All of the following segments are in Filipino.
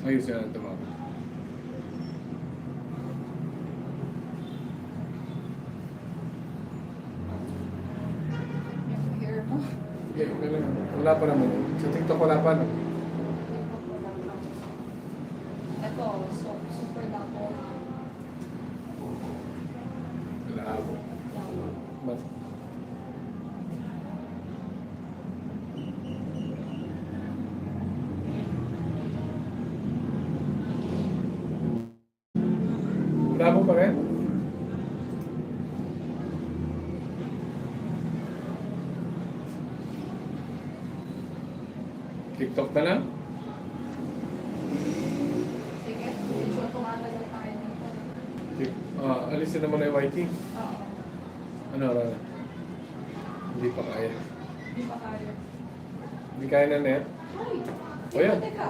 Ayusin natin ito mga. Yung hair mo. Wala pa naman. Sa TikTok wala pa. No? Ito, so, super labo. Labo. But, labo pa rin? TikTok na lang? Sige, medyo tumatagal tayo nito. Alisin naman na yung YT. Oo, Ano, Rana? Hindi pa kaya. hindi pa kaya. Hindi kaya na net? Ay, O yan. teka.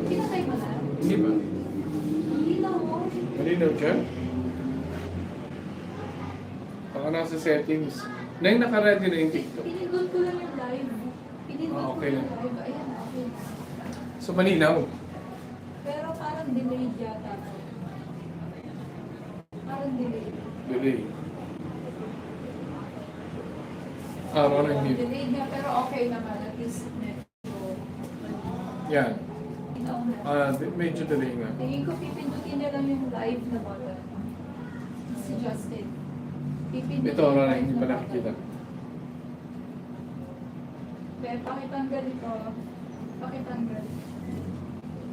Pinatay mo na? Hindi ba? Hindi na mo. Malinaw siya? Baka nasa settings. Na yung naka-ready na yung TikTok. Pinindot ko lang yung live. Pinindot Okay ko lang. yung live. Ayan, okay na. So, malinaw. Pero parang delayed yata. Parang delayed. Delay. Parang hindi. Delayed na pero okay naman. At least medyo Yan. inaw na. Medyo delay nga. Tingin ko pipindutin niya lang yung live na button. Si Justin. Pipindutin Ito, yung Rana, live hindi na pa button. nakikita. Kaya pakitanggal ito. Pakitanggal.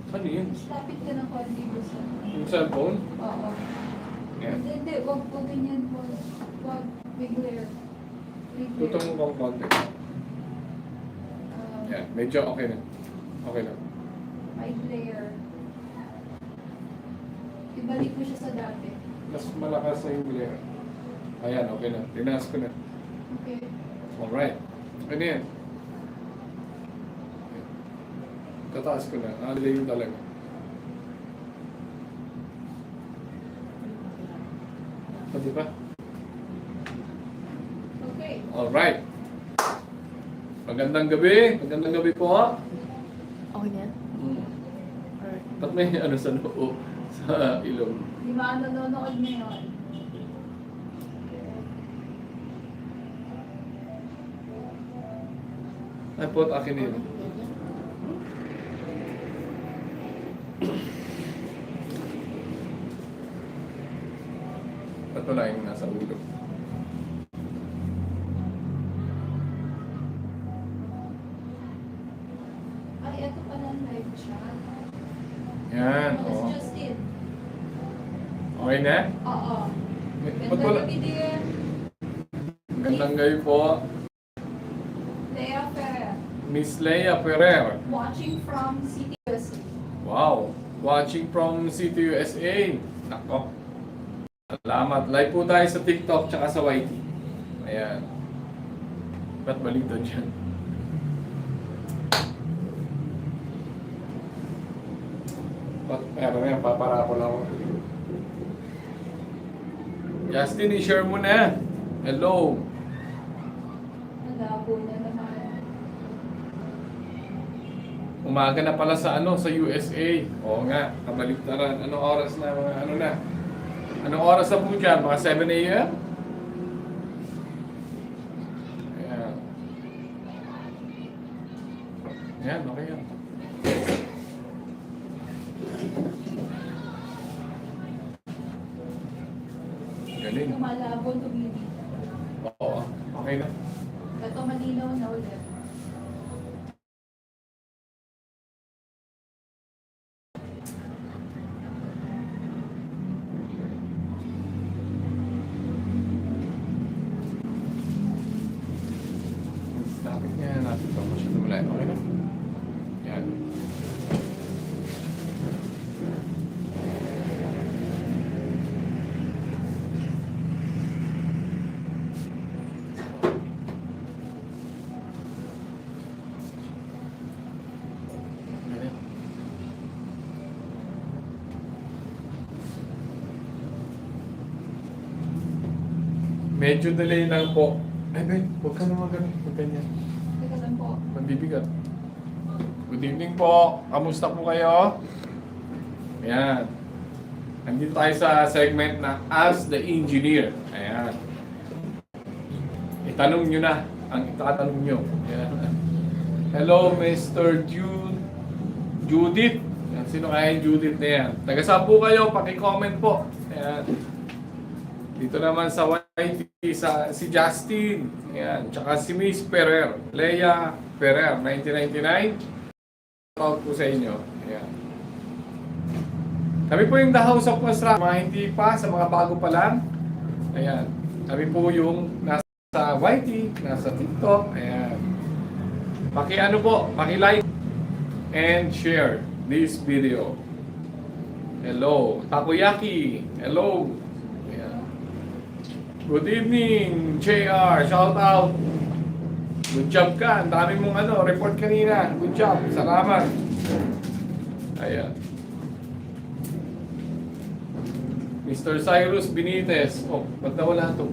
Ano yun? Lapit ka ng konti gusto. Yung cellphone? Oo. Yan. Hindi. Huwag po ganyan po. Huwag. May glare. May glare. Tutong mo kong konti. Yan. Medyo okay na. Okay na. May glare. Ibalik ko siya sa dati. Mas malakas na yung glare. Ayan, okay na. Tinaas ko na. Okay. Alright. Okay na yan. Tataas ko na. Delay yun talaga. Pati ba? Okay. Alright. Magandang gabi. Magandang gabi po. Okay na yan? Alright. Ba't may ano sa noo? Sa ilong? Di ba nanonood ngayon? Ay po, akin yun. Ba't wala yung nasa ulo? Ay, ito pala ang live chat. Yan, Mas oo. Justin. Okay na? Oo. Ba't wala? Ganda din. Magandang gabi po. Lea Ferrer. Miss Leia Ferrer. Watching from CTUSA. Wow! Watching from City USA. Nako. Salamat. Live po tayo sa TikTok tsaka sa YT. Ayan. Ba't baliktad yan? Meron yan. Papara ko lang. Justin, i-share mo na. Hello. Malabo na naman. Umaga na pala sa sa USA. Oo nga, kabaliktaran. Anong oras na, mga ano na? Anong oras na po dyan? Mga 7 a.m.? Ayan. Ayan, okay yan. Galing. Ito malabo, tumili. Oo, okay na. Ito malinaw na ulit. Lapit niya natin ito. Masyado malayo. Okay na. Yan. Medyo delay lang po. Ay, Ben, huwag ka naman ganun. Huwag ganyan. Teka lang po. Magbibigat. Good evening po. Kamusta po kayo? Ayan. Nandito tayo sa segment na Ask the Engineer. Ayan. Itanong nyo na ang itatanong nyo. Ayan. Hello, Mr. Judith. Ayan. Sino kaya yung Judith na yan? Taga-saan po kayo? Paki-comment po. Ayan. Dito naman sa YT, si Justin. Ayan. Tsaka si Miss Ferrer. Leia Ferrer, 1999. Shout out po sa inyo. Ayan. Kami po yung The House of Construction. Mga hindi pa, sa mga bago pa lang. Ayan. Kami po yung nasa YT, nasa TikTok. Ayan. Paki-ano po, paki-like and share this video. Hello. Takoyaki. Hello. Ayan. Good evening, JR. Shout out. Good job ka. Ang dami mong report kanina. Good job. Salamat. Ayan. Mr. Cyrus Benitez. Oh, ba't nawala ito?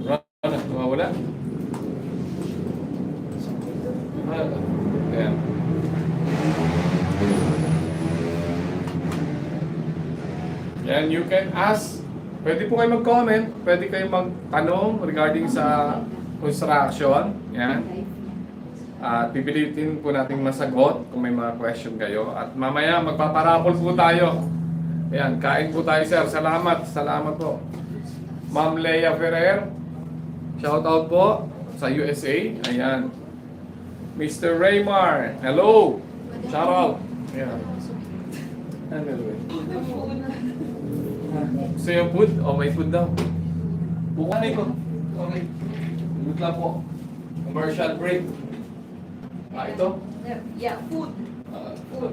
Rana, nawawala? Ayan. Yan, you can ask. Pwede po kayo mag-comment. Pwede kayo magtanong regarding sa construction. Yan. At pipilitin po natin masagot kung may mga question kayo. At mamaya magpaparapol po tayo. Ayan, kain po tayo, sir. Salamat. Salamat po. Ma'am Leia Ferrer. Shout out po sa USA. Ayan. Mr. Raymar. Hello. Shout out. Ayan. Ano yun? Gusto yung food? O, may food daw. Bukanay ko. Okay. Butla po. Commercial break. Ito? Yeah, food. Ito.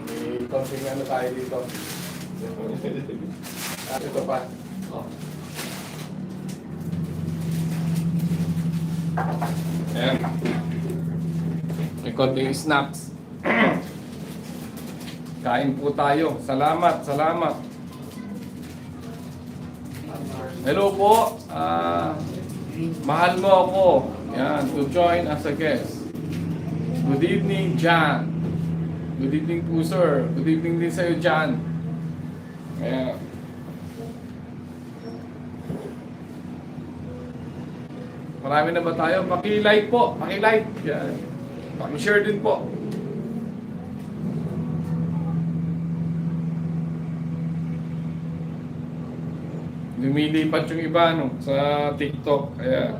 May konting tayo dito. Ito pa. Oh. Ayan. May konting snacks. Kain po tayo. Salamat, salamat. Hello po. Mahal mo ako. Yan, to join as a guest. Good evening, Jan. Good evening po, sir. Good evening din sa'yo, Jan. Ayan. Marami na ba tayo? Paki-like po. Paki-like. Yan. Paki-share din po. Lumilipat yung iba sa TikTok. Kaya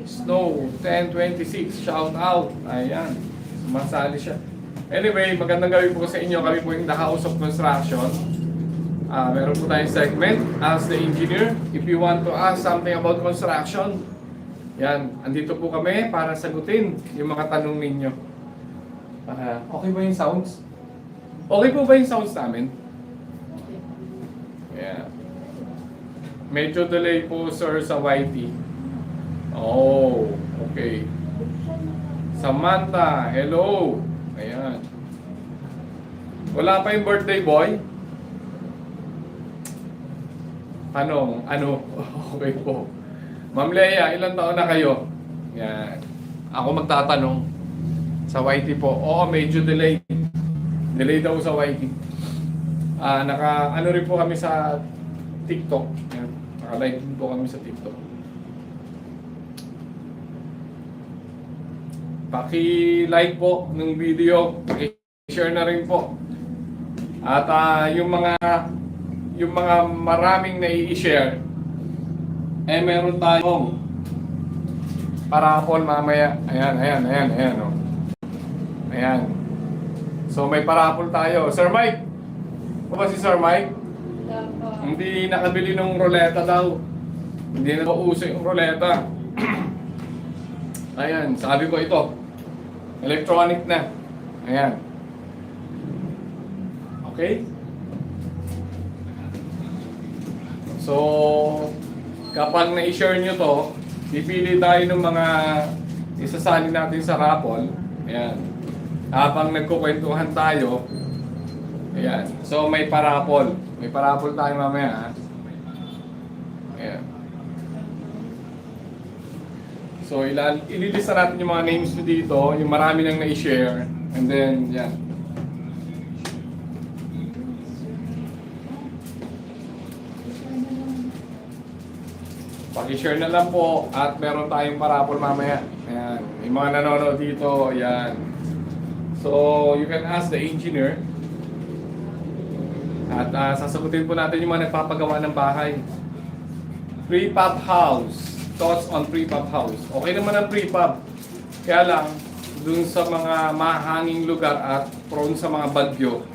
Snow 1026 shout out. Ayan. Sumasali siya. Anyway, magandang gabi po sa inyo. Kami po yung The House of Construction. Meron po tayong segment as the engineer. If you want to ask something about construction, yan, andito po kami para sagutin yung mga tanong ninyo. Okay ba yung sounds? Okay po ba yung sounds namin? Yeah. Medyo delay po, sir, sa YT. Oh, okay. Samantha, hello. Ayan. Wala pa yung birthday boy? Ano? Okay po. Ma'am Leia, ilang taon na kayo? Yan. Ako magtatanong sa YT po. Oo, medyo delay. Delay daw sa YT. Ano rin po kami sa TikTok. Yan. Naka-live din po kami sa TikTok. Paki-like po ng video. Paki-share na rin po. At yung mga maraming nai-share, meron tayong parapol mamaya. Ayan. Oh. Ayan. So may parapol tayo. Sir Mike! Ano ba si Sir Mike? Hindi nakabili ng ruleta daw. Hindi na uso yung ruleta. Ayan, sabi ko ito. Electronic na. Ayan. Okay? So, kapag na-share nyo to, pipili tayo ng mga isasali natin sa raffle. Ayan. Habang nagkukwentuhan tayo, Ayan. So may parapol. May parapol tayo mamaya, ha? Ayan. So ililista natin yung mga names nyo dito, yung marami nang na-share. And then, yan. Paki-share na lang po at meron tayong parapol mamaya. Ayan. May mga nanonood dito. Ayan. So, you can ask the engineer. At sasagutin po natin yung mga nagpapagawa ng bahay. Prefab house. Thoughts on prefab house. Okay naman ang prefab. Kaya lang, dun sa mga mahanging lugar at prone sa mga bagyo,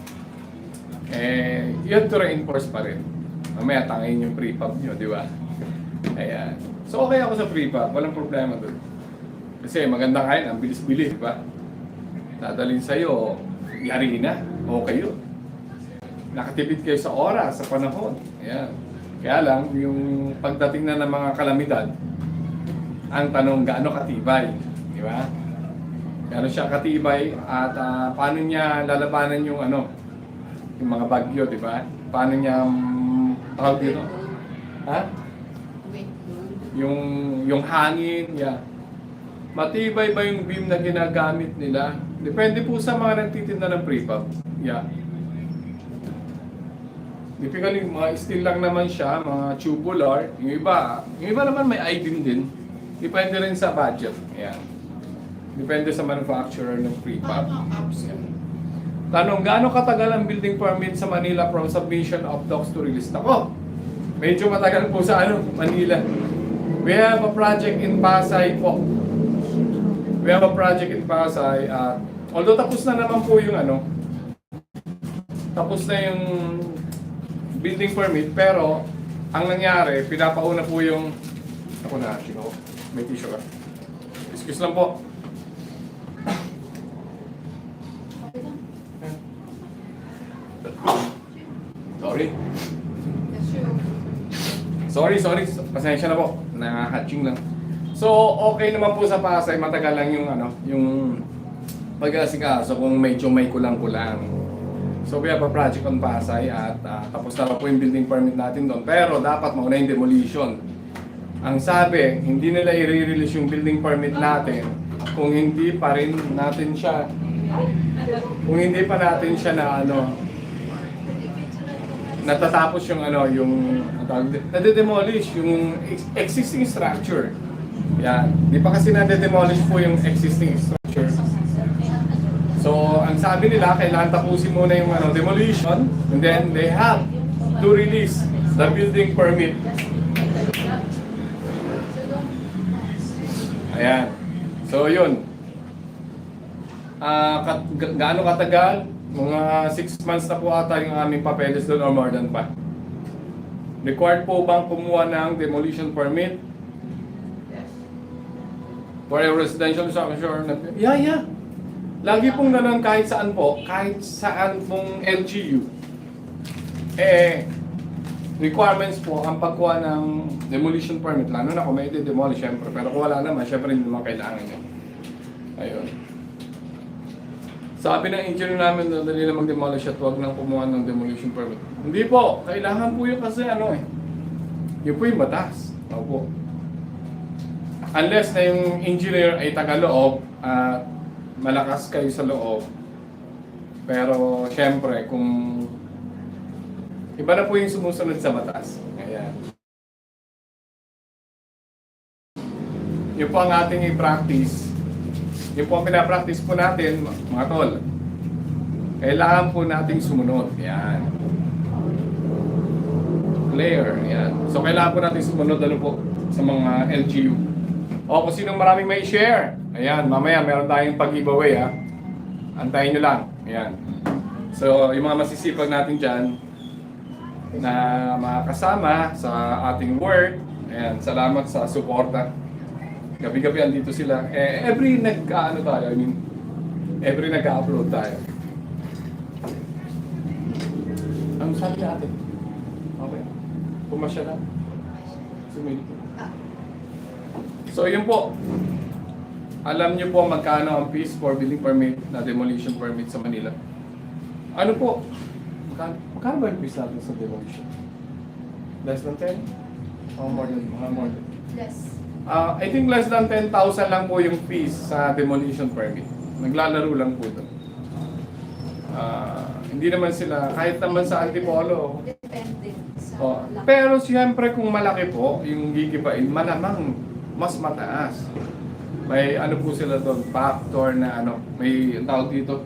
you have to reinforce pa rin. Mamaya tangin yung prefab nyo, di ba? Ayan. So okay ako sa prefab, walang problema dun. Kasi maganda kain, ang bilis-bilis, di ba? Dadalhin sa'yo, yari na, okay yun. Nakatipid kayo sa oras, sa panahon. Ayan. Kaya lang, yung pagdating na ng mga kalamidad, ang tanong, gaano katibay? Di ba? Gaano siya katibay at paano niya lalabanan yung yung mga bagyo, di ba? Paano niya tawag dito? Ha? Yung hangin, yeah. Matibay ba yung beam na ginagamit nila? Depende po sa mga nagtitinda ng prefab. Yeah. Typically, mga steel lang naman siya, mga tubular. Yung iba naman may I-beam din. Depende rin sa budget. Yeah. Depende sa manufacturer ng prefab. Yeah. Tanong, gaano katagal ang building permit sa Manila from submission of docs to release? Ako, medyo matagal po sa Manila. We have a project in Pasay po. We have a project in Pasay. Although tapos na naman po yung tapos na yung building permit, pero ang nangyari, pinapauna po yung may tissue ka. Excuse lang po. Sorry. Pasensya na po. Na-hatching lang. So, okay naman po sa Pasay. Matagal lang yung pag-asikaso kung medyo may kulang-kulang. So, we have a project on Pasay at tapos na po yung building permit natin doon. Pero dapat mauna yung demolition. Ang sabi, hindi nila i-release yung building permit natin kung hindi pa rin natin siya natatapos yung nade-demolish yung existing structure. Yan. Di pa kasi nade-demolish po yung existing structure. So, ang sabi nila, kailangan tapusin muna yung demolition and then they have to release the building permit. Ayan. So, yun. Gaano katagal? Mga 6 months na po ata yung aming papeles doon or more than pa. Required po bang kumuha ng demolition permit? For a residential structure? Yeah. Lagi pong ganun kahit saan pong LGU. Requirements po ang pagkuha ng demolition permit. Lalo na kung may demolish, syempre. Pero kung wala naman, syempre hindi naman kailangan yun. Ayun. Sabi ng engineer namin na dali na mag-demolish at huwag nang kumuha ng demolition permit. Hindi po, kailangan po yun kasi yun po yung batas. Opo. Unless na yung engineer ay taga-loob at malakas kayo sa loob. Pero syempre, kung iba na po yung sumusunod sa batas. Ayan. Yun po ang ating i-practice. Yun po ang pinapractice po natin, mga tol. Kailangan po nating sumunod. Yan. Clear. Yan. So, kailangan po natin sumunod po sa mga LGU. O, kung sinong maraming may share. Ayan, mamaya meron tayong pag-giveaway, ha. Antayin nyo lang. Ayan. So, yung mga masisipag natin dyan na makakasama sa ating work. Ayan, salamat sa suporta. Gabi-gabi andito sila. Every every nag-upload tayo. Ano sabi natin? Okay. Pumasya na. Sumili. So yun po. Alam niyo po magkano ang fees for building permit na demolition permit sa Manila. Ano po? Magkano ba yung fees natin sa demolition? Less than 10? O more than? Mga more than? Less. I think less than 10,000 lang po yung fees sa demolition permit. Naglalaro lang po ito. Hindi naman sila, kahit naman sa Antipolo. Depende sa laki. Pero siyempre kung malaki po, yung gigibain, malamang mas mataas. May ano po sila doon, factor na ano, may ang tawag dito.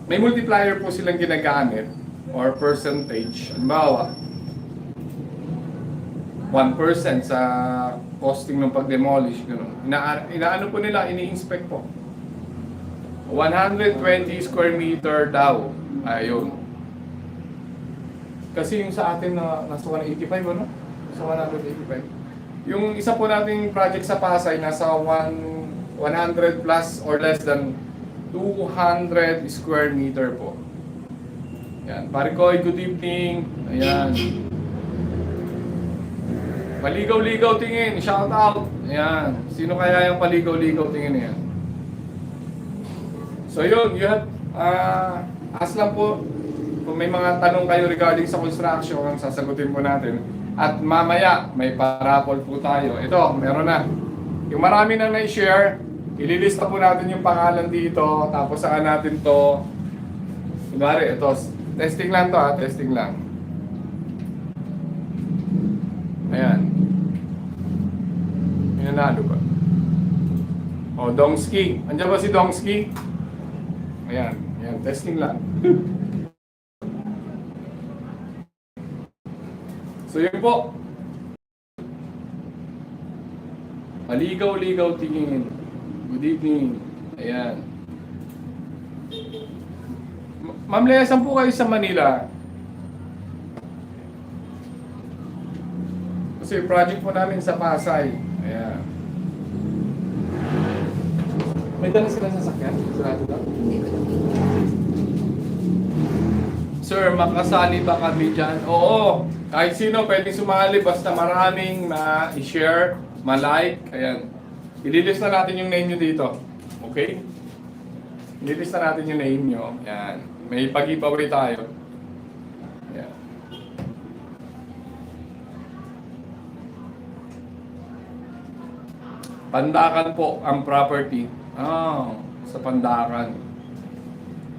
May multiplier po silang ginagamit or percentage. Halimbawa, 1% sa costing ng pag-demolish, gano'n. Inaano po nila, ini-inspect po. 120 square meter daw. Ayun. Kasi yung sa atin na nasa 185, ano? Sa 185. Yung isa po nating project sa Pasay, nasa 100 plus or less than 200 square meter po. Yan. Parikoy, good evening. Ayan. Paligaw-ligaw tingin, shout out. Ayan. Sino kaya yung paligaw-ligaw tingin na yan? So yun, you have, ask lang po kung may mga tanong kayo regarding sa construction, ang sasagutin po natin. At mamaya, may parapol po tayo. Ito, meron na. Yung marami nang na-share, ililista po natin yung pangalan dito, tapos saan natin to. Kunwari, ito, testing lang to ha, testing lang. Ayan. May nanalo ba? O, Dongski. Andiyan ba si Dongski? Ayan. Ayan. Testing lang. So, yun po. Maligaw-ligaw tingin. Good evening. Ayan. Ma'am Lea, saan po kayo sa Manila? Kasi project po namin sa Pasay. Ayan. May dala sila sa sakyan? Sarado daw? Hindi ko Sir, makasali ba kami dyan? Oo. Kahit sino pwedeng sumali basta maraming ma-share, ma-like. Ayan. Ililist na natin yung name nyo dito. Okay? Ililist na natin yung name nyo. Ayan. May pag-giveaway tayo. Ayan. Pandakan po ang property. Sa Pandakan.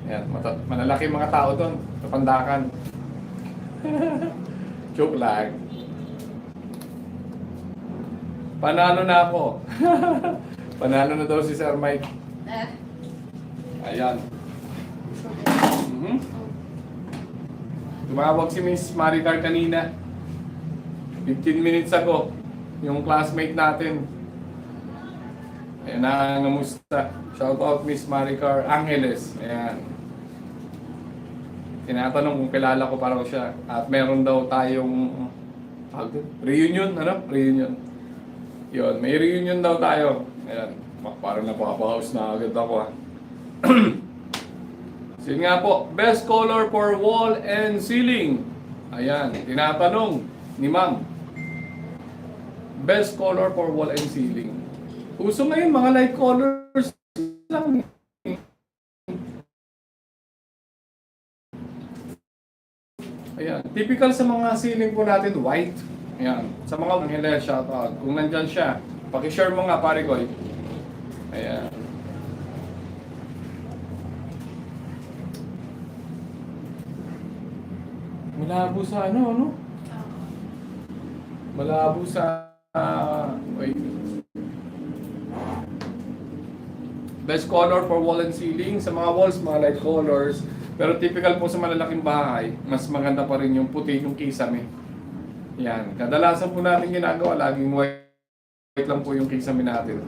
Ayan, malalaki mga tao doon sa Pandakan. Joke lang. Panalo na ako. Panalo na daw si Sir Mike. Ayan. Tumawag si Miss Maricar kanina. 15 minutes ago. Yung classmate natin. Ayan na, namusta. Shout out Miss Maricar Angeles. Ayan. Tinatanong kung kilala ko pa raw siya. At meron daw tayong reunion, ano? Reunion. Yun, may reunion daw tayo. Ayan. Parang napapahouse na agad ako ha. So yun nga po, best color for wall and ceiling. Ayan, tinatanong ni ma'am. Best color for wall and ceiling. Uso ngayon mga light colors lang. Ayan, typical sa mga ceiling po natin, white. Ayan, sa mga Angeles, shout out. Kung nandyan siya, pakishare mo nga pare ko. Ayan. Malabo sa ano? Malabo sa... wait. Best color for wall and ceiling. Sa mga walls, mga light colors. Pero typical po sa malalaking bahay, mas maganda pa rin yung puti, yung kisame. Yan. Kadalasan po natin ginagawa, laging white lang po yung kisame natin.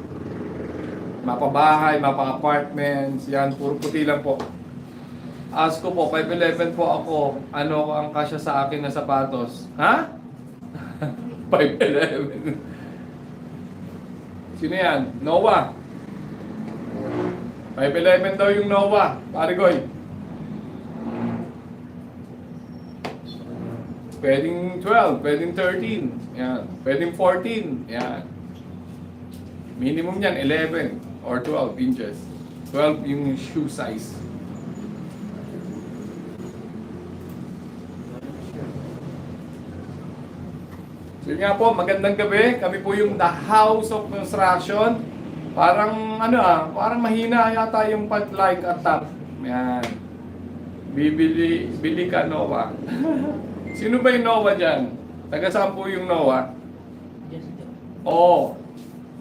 Mapabahay, mapa-apartments, yan, puro puti lang po. Ask ko po, 5'11 po ako, ano ang kasya sa akin na sapatos? Ha? 5'11. Sino yan? Noah. 5'11 daw yung Noah. Pare Goy. Pwedeng 12, pwedeng 13. Yan. Pwedeng 14. Yan. Minimum yan, 11 or 12 inches. 12 yung shoe size. So yun nga po, magandang gabi. Kami po yung The House of Construction. Parang parang mahina yata yung pag-like at tap. Yan. Bili ka, Noah. Sino ba yung Noah dyan? Taga saan po yung Noah? Oo.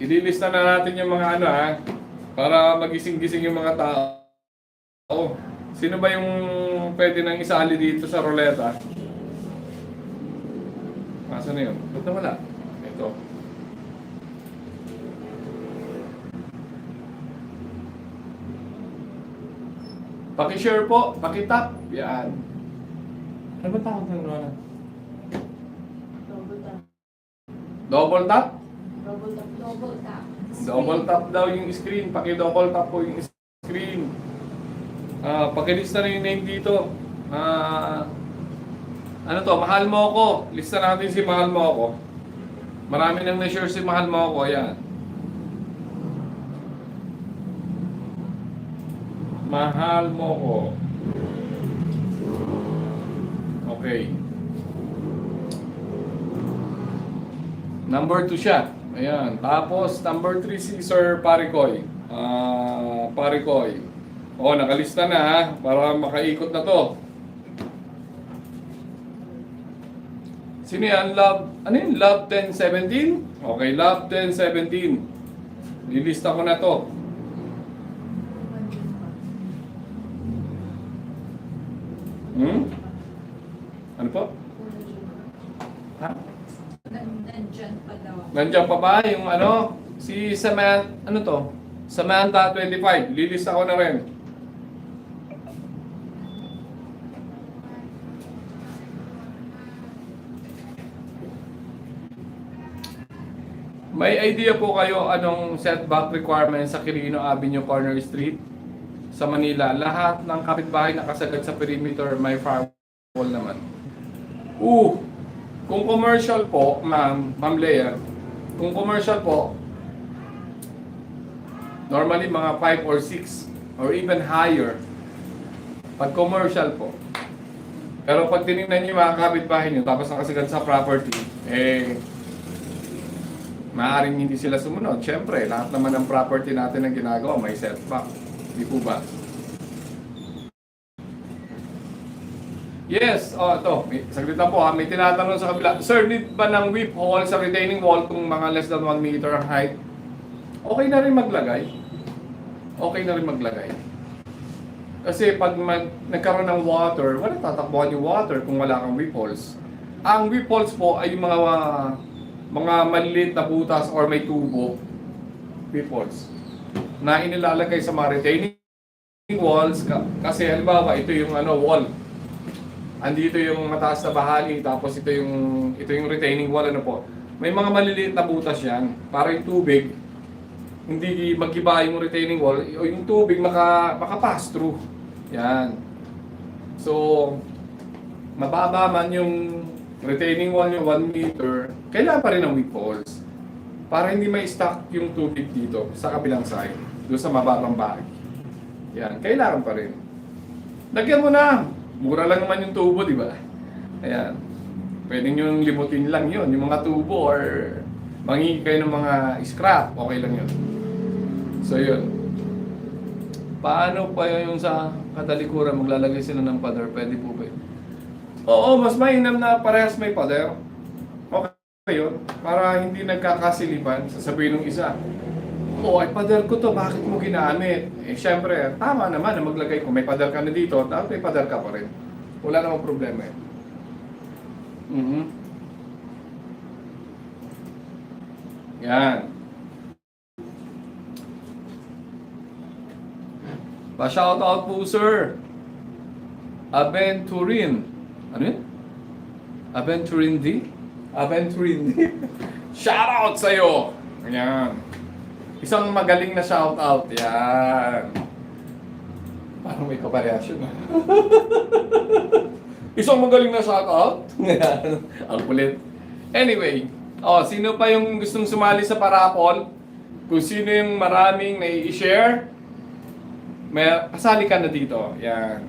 Ililista na natin yung mga para magising-gising yung mga tao. Sino ba yung pwede nang isali dito sa ruleta? Nasaan na yun? Ba't na wala? Ito. Paki-share po, paki-tap. Yan. Ano ba tawag ng Noah? Double tap? Double tap. Double tap daw yung screen. Paki-double tap po yung screen. Pakilista na yung name dito. Ano to? Mahal mo ako. Lista natin si Mahal mo ako. Marami nang na-share si Mahal mo ako. Ayan. Mahal mo ako. Okay. Number 2 siya. Ayan. Tapos, number 3 si Sir Parikoy. Parikoy. O, nakalista na ha. Para makaikot na to. Sino yan? Ano yun? Love 1017? Okay, Love 1017. Lilista ko na to. Ano po? Ha? Nandyan pa daw. Nandiyan pa ba yung si Samantha, Samantha 25. Lilista ko na rin. May idea po kayo anong setback requirement sa Quirino Avenue Corner Street sa Manila? Lahat ng kapitbahay nakasagad sa perimeter may firewall naman. Kung commercial po, Ma'am Lea, kung commercial po, normally mga 5 or 6 or even higher. Pag commercial po. Pero pag tinignan niyo yung mga kapitbahay niyo tapos nakasagad sa property, maaaring hindi sila sumunod. Siyempre, lahat naman ng property natin ang ginagawa may setback. Di po ba? Yes, ito. Saglit lang po ha. May tinatanong sa kabila. Sir, need ba ng whip hole sa retaining wall kung mga less than 1 meter height? Okay na rin maglagay. Okay na rin maglagay. Kasi pag nagkaroon ng water, wala tatakbuhan yung water kung wala kang whip holes. Ang whip holes po ay yung mga maliliit na butas or may tubo, whip holes, na inilalagay sa mga retaining walls. Kasi halimbawa, ito yung wall. Andito yung mataas na bahagi, tapos ito yung retaining wall, po. May mga maliliit na butas yan, para yung tubig, hindi magiba yung retaining wall, o yung tubig maka-pass through. Yan. So, mababa man yung retaining wall yung 1 meter, kailangan pa rin ng whip holes. Para hindi may stuck yung tubig dito sa kabilang side, doon sa mababang bahagi. Yan, kailangan pa rin. Lagyan mo na. Mura lang naman yung tubo, di ba? Ayan. Pwede nyo limutin lang yun, yung mga tubo or mangingi kayo ng mga scrap, okay lang yun. So yun. Paano pa yung sa katalikuran maglalagay sila ng pader? Pwede po ba yun? Oo, mas mainam na parehas may pader. Okay yun. Para hindi nagkakasilipan, sasabihin ng isa, ay pader ko to, bakit mo ginamit? Syempre, tama naman na maglagay. Kung may pader ka na dito, dapat may pader ka pa rin. Wala namang problema eh. Yan. Pa-shoutout po, sir. Aventurin. Ano yun? Aventurin D? Aventurin D. Shoutout sa'yo! Yan. Isang magaling na shoutout. Yan. Parang may kaparehasyon. Isang magaling na shoutout. Yan. Ang kulit. Anyway. Sino pa yung gustong sumali sa parapol? Kung sino yung maraming nai-share, kasali ka na dito. Yan.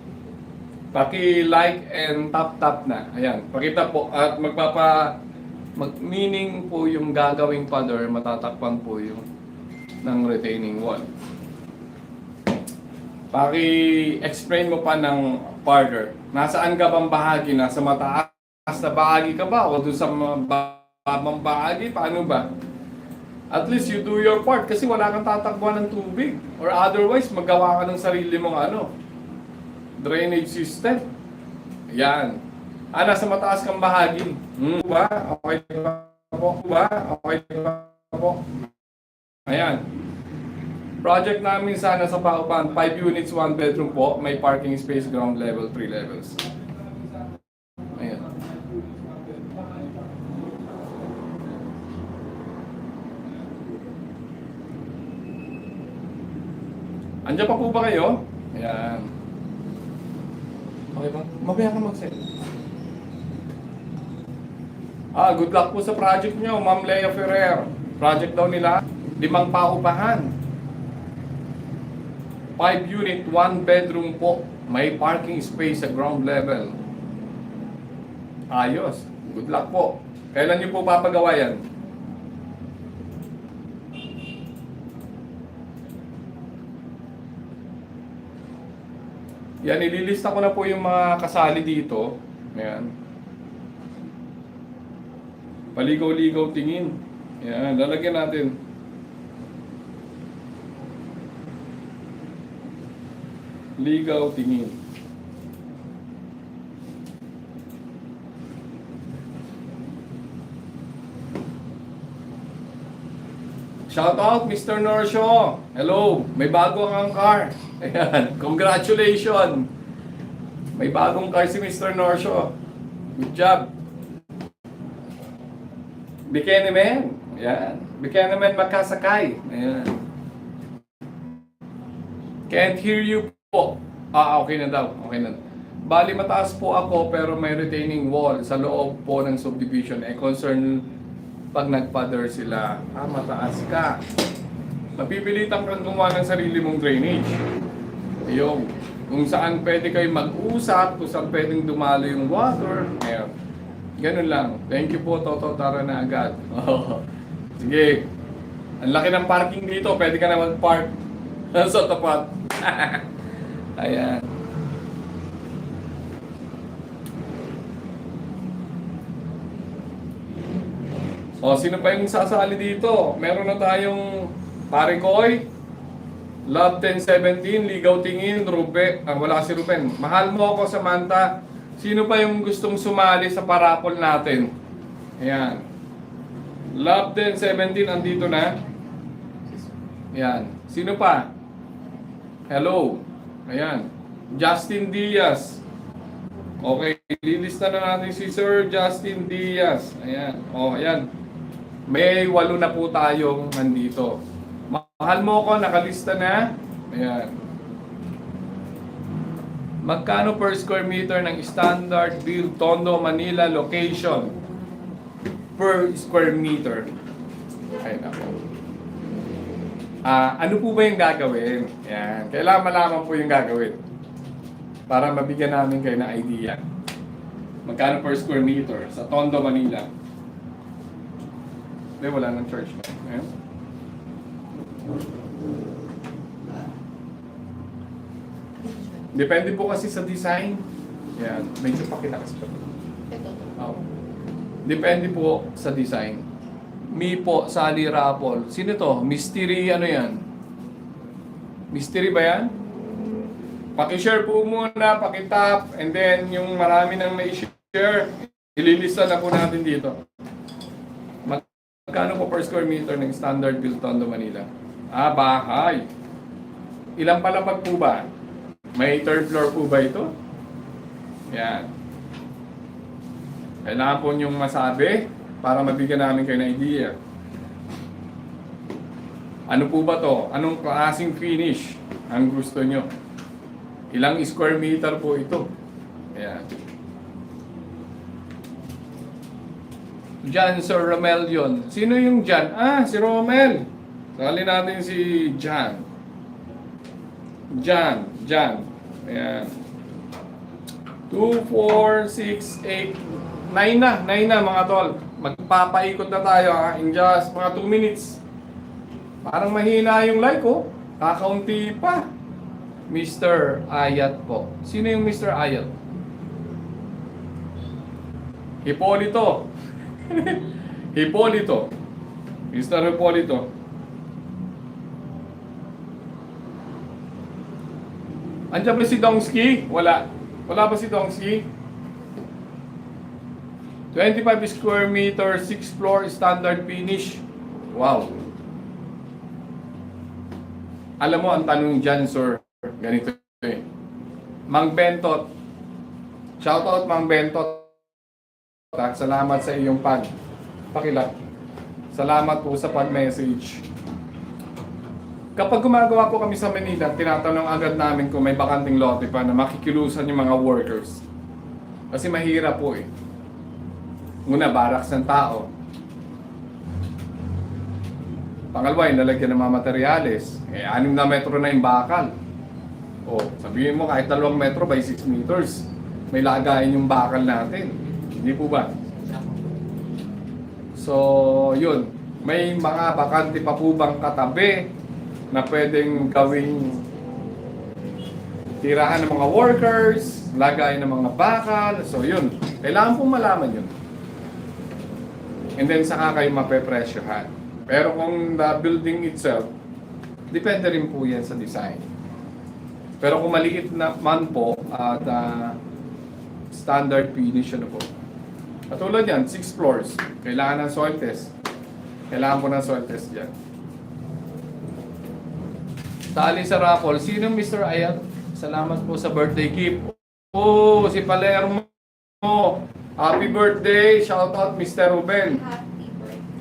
Paki-like and tap-tap na. Ayan. Pakita po. At Meaning po yung gagawing pader, matatakpan po yung ng retaining wall. Paki-explain mo pa ng pader. Nasaan ka bang bahagi? Nasa mataas na bahagi ka ba? O doon sa mababang bahagi? Paano ba? At least you do your part kasi wala kang tatakbuhan ng tubig. Or otherwise, magawa ka ng sarili mong drainage system. Yan. Nasa mataas kang bahagi. Ba? Okay ba po? Ba? Okay ba po? Ayan. Project namin sana sa Paupan, 5 units, 1 bedroom po. May parking space, ground level, 3 levels. Ayan. Andiyan pa po ba kayo? Ayan. Okay ba? Mamaya ka mag-send. Good luck po sa project nyo, Ma'am Lea Ferrer. Project daw nila, 5 paupahan. 5 unit, 1 bedroom po. May parking space sa ground level. Ayos. Good luck po. Kailan nyo po papagawa yan? Yan, ililista ko na po yung mga kasali dito. Ayan. Paligaw-ligaw tingin. Ayan, lalagyan natin. Ligaw tingin. Shout out Mr. Norsho. Hello, may bago kang car. Ayan, congratulations. May bagong car si Mr. Norsho. Good job. Bikenemen. Ayan. Bikenemen magkasakay. Ayan. Can't hear you po. Okay na daw. Okay na. Bali mataas po ako pero may retaining wall sa loob po ng subdivision. Concern pag nagpader sila, mataas ka. Mapipilitan kang gumawa ng sarili mong drainage. Yung kung saan pwede kayo mag-usap, kung saan pwedeng dumalo yung water. Ayan. Ganun lang. Thank you po, Toto. Tara na agad. Sige. Ang laki ng parking dito. Pwede ka na mag-park sa tapat. Ayan. Sino pa yung sasali dito? Meron na tayong Pare Koy, Love 1017, Ligaw Tingin, Ruben. Wala si Ruben. Mahal mo ako, Samantha. Sino pa yung gustong sumali sa parapol natin? Ayan. Love 1017, andito na. Ayan. Sino pa? Hello. Ayan. Justin Diaz. Okay, lilista na natin si Sir Justin Diaz. Ayan. Ayan. May 8 na po tayong nandito. Mahal mo ko, nakalista na. Ayan. Magkano per square meter ng standard build Tondo, Manila location? Per square meter. Ayun ako. Ano po ba yung gagawin? Ayan. Kailangan malaman po yung gagawin. Para mabigyan namin kayo ng idea. Magkano per square meter sa Tondo, Manila? Hindi, wala nang charge pa. Ayan. Depende po kasi sa design. Yan, medyo pakilakas pa. Depende po sa design. Mi po, Sally Rapol. Sino to? Mystery, ano yan? Mystery ba yan? Paki-share po muna, paki-tap, and then yung marami nang na-share, ililista na po natin dito. Magkano po per square meter ng standard build Tondo, Manila? Bahay. Ilang palapag po ba? May third floor po ba ito? Yan. Kailangan po niyong masabi para mabigyan namin kayo ng idea. Ano po ba to? Anong klaseng finish ang gusto nyo? Ilang square meter po ito? Yan. Jan, Sir Romel yun. Sino yung Jan? Si Romel. Sali natin si Jan. Jan. Ayan. 2, 4, 6, 8, 9 na mga tol. Magpapaikot na tayo ha, in just mga 2 minutes. Parang mahina yung like ko. Kakaunti pa. Mr. Ayat po. Sino yung Mr. Ayat? Hipolito. Hipolito. Mr. Hipolito. Andiyan ba si Dongski? Wala. Wala ba si Dongski? 25 square meter, 6 floor, standard finish. Wow. Alam mo, ang tanong dyan, sir, ganito eh. Mang Bentot. Shoutout, Mang Bentot. Salamat sa iyong pakilap. Salamat po sa pag-message. Kapag gumagawa po kami sa Manila, tinatanong agad namin kung may bakanting lote pa na makikilusan yung mga workers. Kasi mahirap po eh. Una, baraks ng tao. Pangalawa, yung lalagyan ng mga materyales. 6 na metro na yung bakal. O, sabihin mo kahit 2 metro by 6 meters, may lagayin yung bakal natin. Hindi po ba? So, yun. May mga bakante pa po bang katabi na pwedeng gawing tirahan ng mga workers, lagayin ng mga bakal. So, yun. Kailangan pong malaman yun. And then saka kayo mapepresyohan. Pero kung the building itself, depende rin po yan sa design. Pero kung maliit naman po at standard finish ano po. Katulad yan, 6 floors. Kailangan ng soil test. Kailangan po ng soil test dyan. Tali sa raffle. Sino Mr. Ayat? Salamat po sa birthday gift. Oh, si Palermo. Happy birthday! Shout out Mr. Ruben.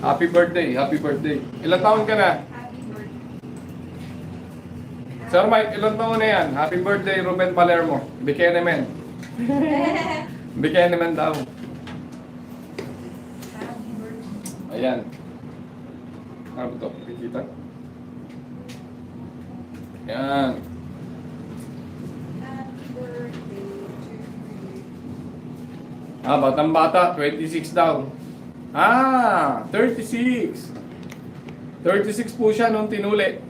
Happy birthday. Happy birthday. Ilang taon ka na? Happy birthday. Sir Mike, ilang taon na yan? Happy birthday Ruben Palermo. Bikenemen. Bikenemen daw. Happy birthday. Ayan. Ano ito? Kikita? Ayan. Happy birthday to you. Batang bata, 26 daw. 36. 36 po siya nung tinuli.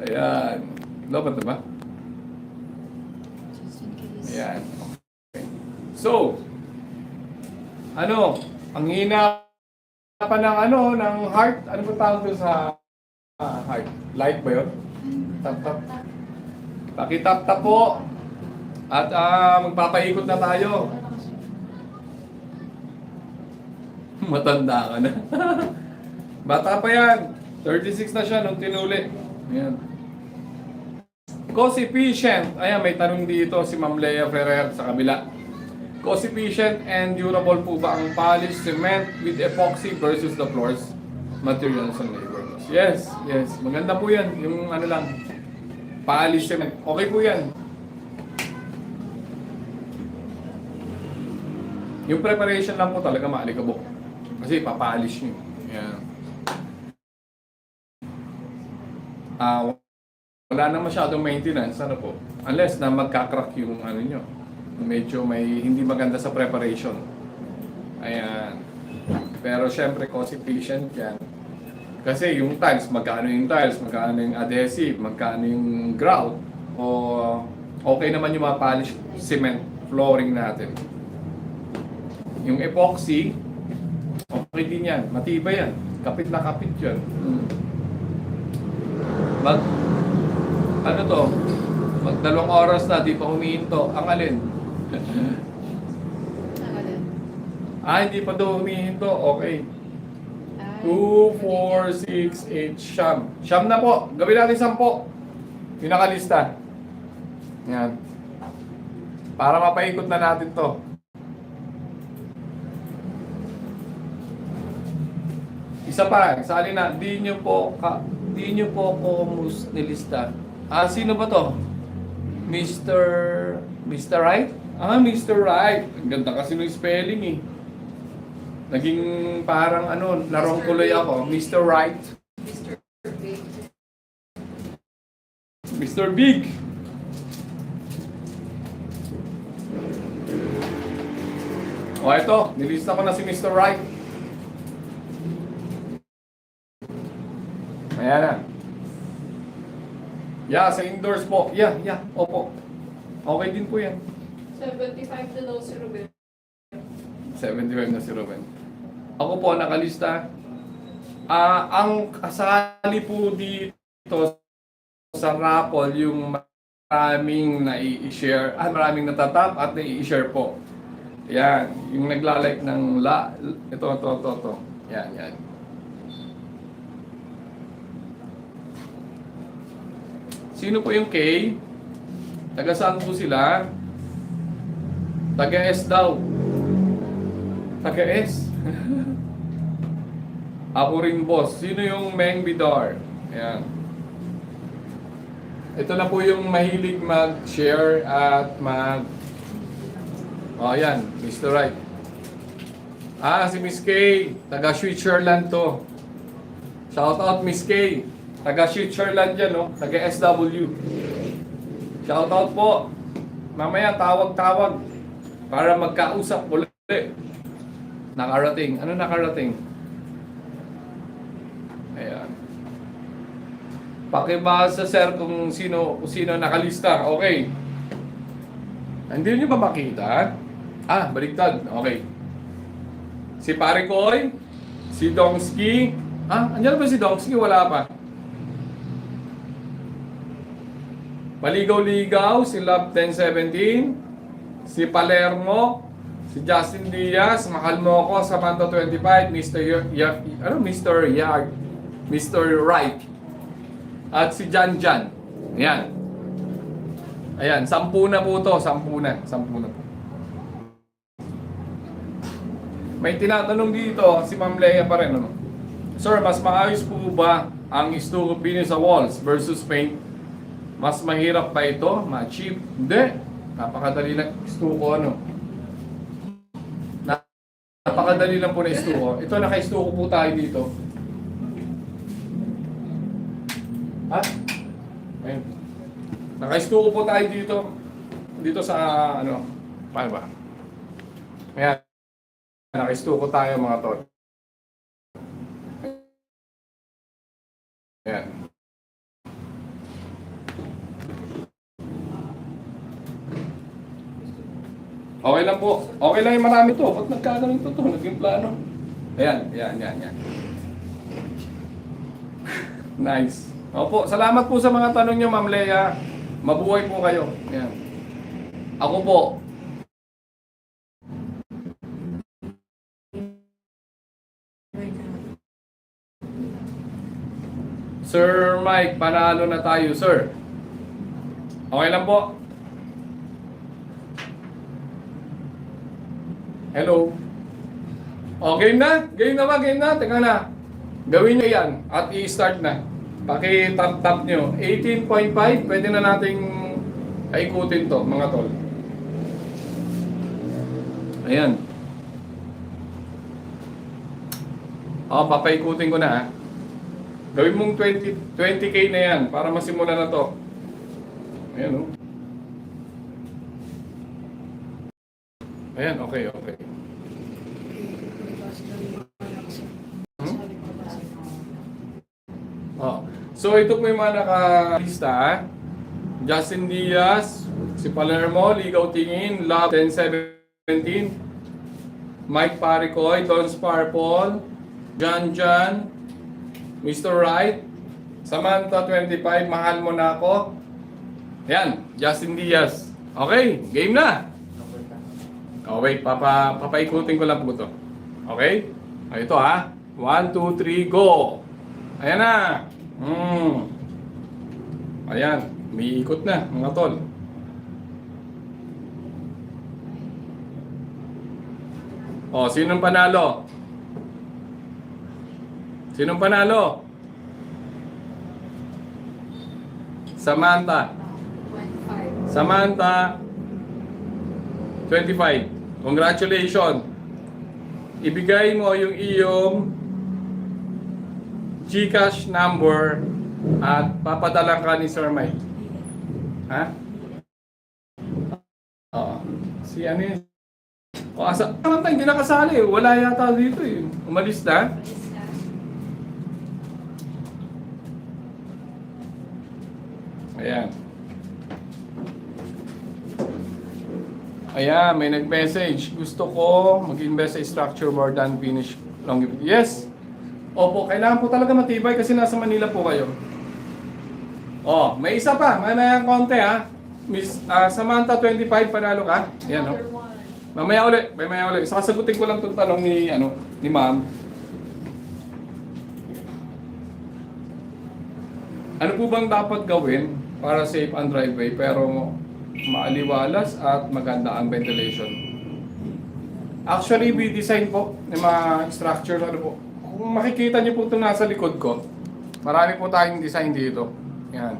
Ayan. Dapat na ba? Just in case. Ayan. Okay. So, ang hina pa ng ng heart. Ano ba tawag doon sa heart? Light ba yun? Tap-tap. Pakitap-tap po. At magpapaikot na tayo. Matanda ka na. Bata pa yan. 36 na siya nung tinuli. Ayan. Cost efficient. Ayan, may tanong dito si Ma'am Lea Ferrer sa kabila. Cost efficient and durable po ba ang polished cement with epoxy versus the floors, materials and labor costs? Yes, yes. Maganda po yan. Yung lang, polished cement. Okay po yan. Yung preparation lang po talaga maalikabok. Kasi papalish nyo. Yan. Wala na masyadong maintenance, po? Unless na magka-crack yung nyo. Medyo may hindi maganda sa preparation. Ayan. Pero syempre cost efficient yan. Kasi yung tiles, magkano yung tiles, magkano yung adhesive, magkano yung grout, o okay naman yung mga polished cement flooring natin. Yung epoxy, okay din yan. Matibay yan. Kapit na kapit yan. Ano to? Mag 2 oras na, di pa humihinto. Ang alin? Hindi pa daw humihinto. Okay. 2, 4, 6, 8, siyam. Siyam na po. Gawin natin 10. Yung nakalista. Yan. Para mapaikot na natin to. Isa pa, sali na, di nyo po ako nilista. Sino ba to? Mr. Right? Mr. Right. Ang ganda kasi ng spelling eh. Naging parang larong kuloy ako. Mr. Right. Mr. Big. Mr. Big. O ito, nilista ko na si Mr. Right. Ayan na. Yeah, sa indoors po. Yeah, opo. Okay din po yan. 75 na daw si Ruben. 75 na si Ruben. Ako po, nakalista. Ang kasali po dito sa raffle, yung maraming na-i-share, maraming natatap at na-i-share po. Yan, yung naglalike ng ito. Yan. Sino po yung K? Taga saan po sila? Taga S daw. Taga S. Ako rin, boss. Sino yung Meng Bidar? Ayan. Ito na po yung mahilig mag-share at yan, Mr. Right. Si Miss K. Taga Switzerland to. Shout out, Miss K. Taga Switzerland yan, no? Taga SW. Shout out po. Mamaya, tawag-tawag. Para magkausap ulit. Nakarating. Ano nakarating? Ayan. Pakibasa, sir, kung sino nakalista. Okay. Hindi nyo ba makita? Baliktad. Okay. Si Pare Koy, si Dongski. Andiyan ba si Dongski? Wala pa. Maligaw-ligaw, si Love 1017, si Palermo, si Justin Diaz, Mahal Mo Ko, Samantha 25, Mr. Right, at si Jan. Ayan. Ayan, 10 na po to, 10 na po. May tinatanong dito, si Ma'am Leia pa rin, ano? Sir, mas maayos po ba ang stucco finish sa walls versus paint? Mas mahirap pa ito? Ma-cheap? Hindi. Napakadali lang stucco, ano? Napakadali lang po na stucco. Ito, naka-stucco po tayo dito. Ayun. Naka-stucco po tayo dito. Dito sa, paano ba? Ayan. Naka-stucco tayo, mga tol. Ayan. Okay lang po. Okay lang yung marami to. Ba't nagkagaling to? Naging plano. Ayan. Nice. Opo, salamat po sa mga tanong nyo, Ma'am Leia. Mabuhay po kayo. Ayan. Ako po. Sir Mike, panalo na tayo, sir. Okay lang po. Hello. Game na? Game na ba? Teka na. Gawin nyo yan at i-start na. Paki-tap nyo. 18.5, pwede na nating paikutin to, mga tol. Ayan. Papaikutin ko na. Gawin mong 20K na yan para masimulan na to. Ayan, oh. Ayan, okay. So ito po yung mga nakalista. Justin Diaz, si Palermo, Ligaw Tingin, Love 1017, Mike Paricoy, Don Sparpol, Jan, Mr. Right, Samantha 25, Mahal Mo Na Ako. Ayan, Justin Diaz. Okay, game na. Wait, papaikutin ko lang po ito. Okay? Ito 1, 2, 3, go! Ayan na! Ayan, may ikot na, mga tol. Sinong panalo? Samantha 25. Congratulations. Ibigay mo yung iyong GCash number at papadala ka ni Sir Mike. Si ano yun? O, asa? Naman tayo, hindi nakasali. Wala yata dito eh. Umalis na. Alis na. Ayan. Ayan, may nag-message. Gusto ko mag-invest sa structure more than finish longevity. Yes. Opo, kailangan po talaga matibay kasi nasa Manila po kayo. Oh, may isa pa. May konti ha. Miss Samantha 25, panalo ka. Ayan, Another oh. one. Mamaya ulit. Sasagutin ko lang itong tanong ni ma'am. Ano po bang dapat gawin para safe ang driveway pero maaliwalas at maganda ang ventilation? Actually, we design po ng mga structure ano po. Kung makikita niyo po itong nasa likod ko, marami po tayong design dito. Yan.